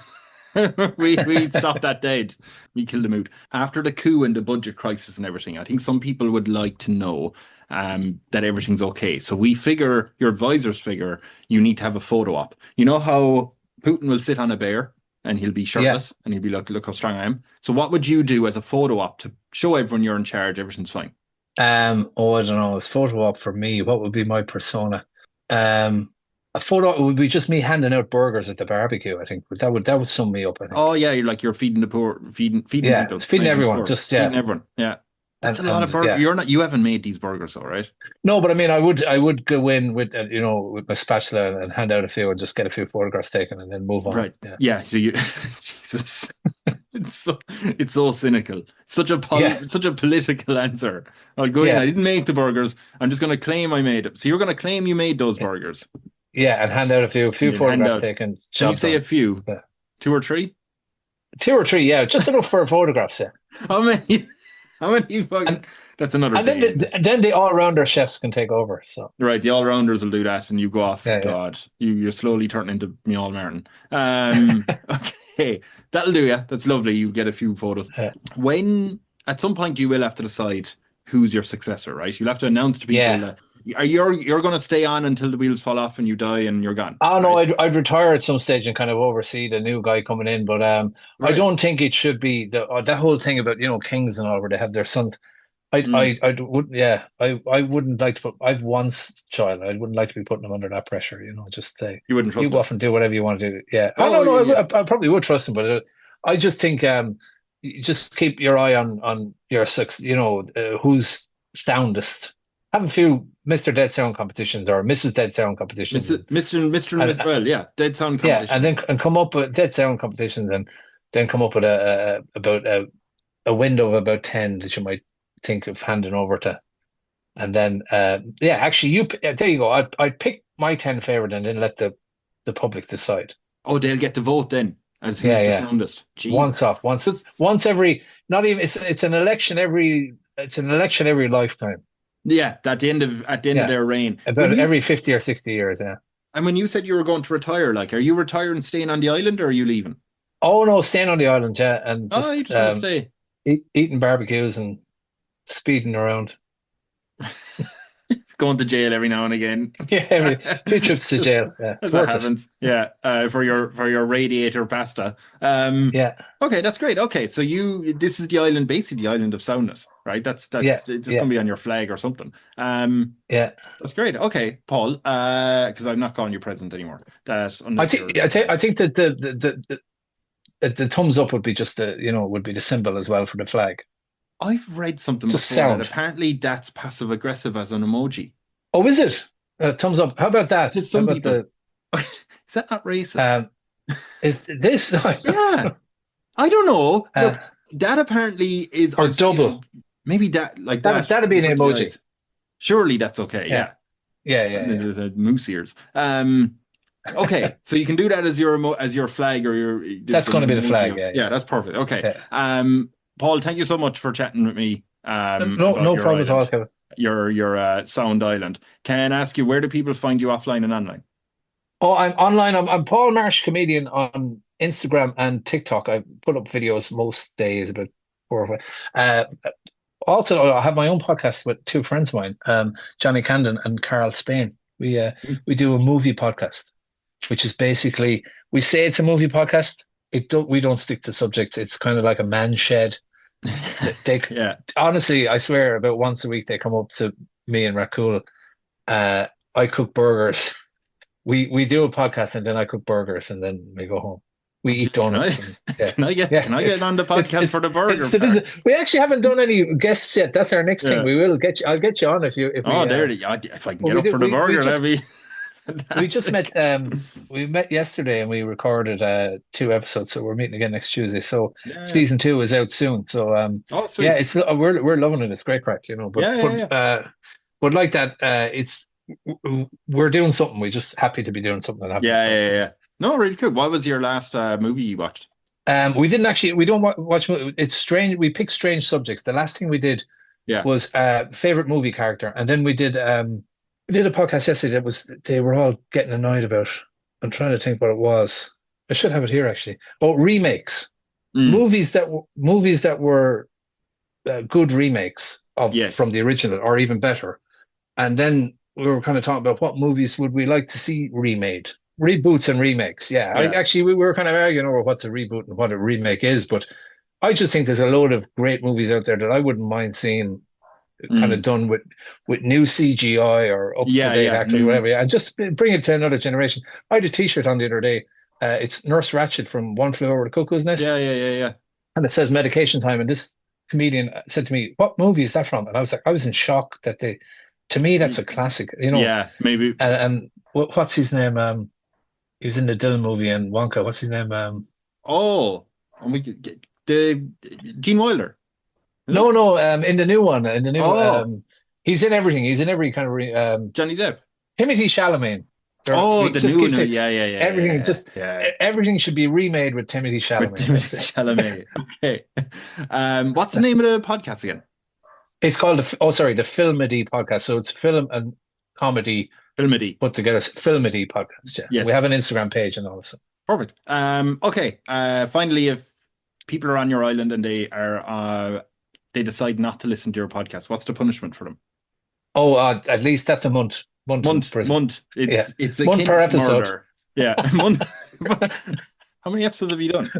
we stopped that dead. We killed the mood after the coup and the budget crisis and everything. I think some people would like to know that everything's okay. So we figure, your advisors figure, you need to have a photo op. You know how Putin will sit on a bear and he'll be shirtless and he'll be like, look how strong I am. So what would you do as a photo op to show everyone you're in charge, everything's fine?
I don't know. As photo op for me, what would be my persona? A photo would be just me handing out burgers at the barbecue. I think that would sum me up. I think.
Oh yeah, you're feeding the poor, feeding people,
feeding everyone. Just
feeding everyone. Yeah, that's a lot of burgers.
Yeah.
You haven't made these burgers, all right?
No, but I mean, I would go in with with my spatula and hand out a few and just get a few photographs taken and then move on.
Right. Yeah. So you, Jesus, it's so cynical. Such a political answer. I'll go in. I didn't make the burgers. I'm just going to claim I made them. So you're going to claim you made those burgers.
Yeah, and hand out a few photographs taken.
Can you say a few? Yeah. 2 or 3?
2 or 3, yeah, just enough for photographs. Yeah.
How many? That's another.
And then the all-rounder chefs can take over. So
right, the all-rounders will do that, and you go off.
Yeah,
God, you're slowly turning into me all Martin. Okay, that'll do. Yeah, that's lovely. You get a few photos.
Yeah.
When at some point you will have to decide who's your successor, right? You'll have to announce to people that you're going to stay on until the wheels fall off and you die and you're gone.
Oh no, I'd retire at some stage and kind of oversee the new guy coming in, but right. I don't think it should be that whole thing about kings and all where they have their sons. I wouldn't like to put. I've one child. I wouldn't like to be putting them under that pressure. Just
you wouldn't trust
you go off and do whatever you want to do. Yeah, I don't know. I probably would trust him, but I just think you just keep your eye on your success. Who's soundest. Have a few Mr. Dead Sound competitions or Mrs. Dead Sound competitions.
Mr. Well, yeah, Dead Sound competitions.
Yeah, and come up with Dead Sound competitions, and then come up with about a window of about 10 that you might think of handing over to, and then actually there you go. I'd pick my 10 favorite and then let the public decide.
Oh, they'll get to vote then as who's the soundest. Jeez.
Once every, not even it's an election every lifetime.
Yeah, at the end of their reign.
About every 50 or 60 years, yeah.
And when you said you were going to retire, like, are you retiring, staying on the island, or are you leaving?
Oh no, staying on the island, yeah, and just,
you just want to stay,
eating barbecues and speeding around.
Going to jail every now and again.
Yeah, 2 trips to jail. Yeah,
that happens. Yeah, for your radiator pasta.
Yeah.
Okay, that's great. Okay, so this is the island, basically the island of soundness, right? That's just gonna be on your flag or something.
Yeah,
that's great. Okay, Paul. Because I'm not calling you president anymore. I
think that the thumbs up would be just would be the symbol as well for the flag.
I've read something just before that apparently that's passive aggressive as an emoji.
Oh, is it? Thumbs up. How about that?
Is that not racist?
Is this?
Yeah, I don't know. Look, that apparently is
or double.
Maybe that.
That'd be an emoji.
Surely that's okay. Yeah. There's a moose ears. Okay, so you can do that as your flag or your.
That's going to be the flag.
Yeah, that's perfect. Okay. Paul, thank you so much for chatting with me
No problem at all, Kevin.
Your Sound Island. Can I ask you, where do people find you offline and online?
Oh, I'm online. I'm Paul Marsh comedian on Instagram and TikTok. I put up videos most days, about 4 or 5. Also, I have my own podcast with 2 friends of mine, Johnny Camden and Carl Spain. We do a movie podcast, which is basically, we say it's a movie podcast. We don't stick to subjects. It's kind of like a man shed. Honestly, I swear, about once a week they come up to me and Rakul. I cook burgers. We do a podcast and then I cook burgers and then we go home. We eat donuts.
Can I get on the podcast for the burger?
We actually haven't done any guests yet. That's our next thing. We will get you. I'll get you on if
I can get up for the burger, that'd be.
We just met. We met yesterday and we recorded 2 episodes. So we're meeting again next Tuesday. So season 2 is out soon. So
sweet.
it's we're loving it. It's great crack, you know. But like that, we're doing something. We're just happy to be doing something.
Yeah. No, really cool. What was your last movie you watched?
We didn't actually. We don't watch. It's strange. We pick strange subjects. The last thing we did was favorite movie character, and then we did a podcast yesterday. They were all getting annoyed about. I'm trying to think what it was. I should have it here actually. About remakes, movies that were good remakes from the original, or even better. And then we were kind of talking about what movies would we like to see remade. Reboots and remakes, we were kind of arguing over what's a reboot and what a remake is, but I just think there's a load of great movies out there that I wouldn't mind seeing kind of done with new CGI or up-to-date actors or whatever, and just bring it to another generation. I had a T-shirt on the other day. It's Nurse Ratched from One Flew Over the Cuckoo's Nest.
Yeah.
And it says medication time, and this comedian said to me, "What movie is that from?" And I was like, I was in shock that to me, that's a classic, you know.
Yeah, maybe.
And what's his name? He was in the Dylan movie and Wonka. What's his name?
Gene Wilder.
No. In the new one, he's in everything. He's in every kind of
Johnny Depp.
Timothy Chalamet. Everything should be remade with Timothy Chalamet.
Okay. What's the name of the podcast again?
It's called the Filmedy podcast. So it's film and comedy.
Filmedy
put together. Filmedy podcast. Yeah. Yes. We have an Instagram page and all this.
Perfect. Okay. Finally, if people are on your island and they decide not to listen to your podcast, what's the punishment for them?
At least that's a month.
Month. It's a
month per episode.
Murder. Yeah. Month. How many episodes have you done?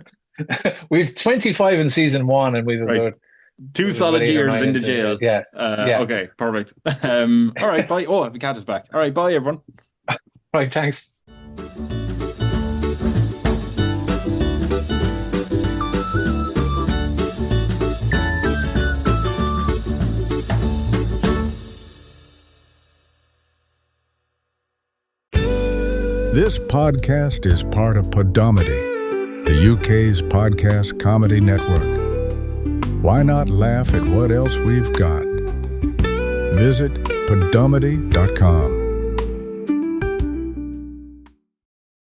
We've 25 in season 1, and we've about
2 solid years into jail.
Yeah.
Okay, perfect. All right, bye. Oh, the cat is back. All right, bye, everyone.
Right, thanks.
This podcast is part of Filmedy, the UK's podcast comedy network. Why not laugh at what else we've got? Visit Filmedy.com.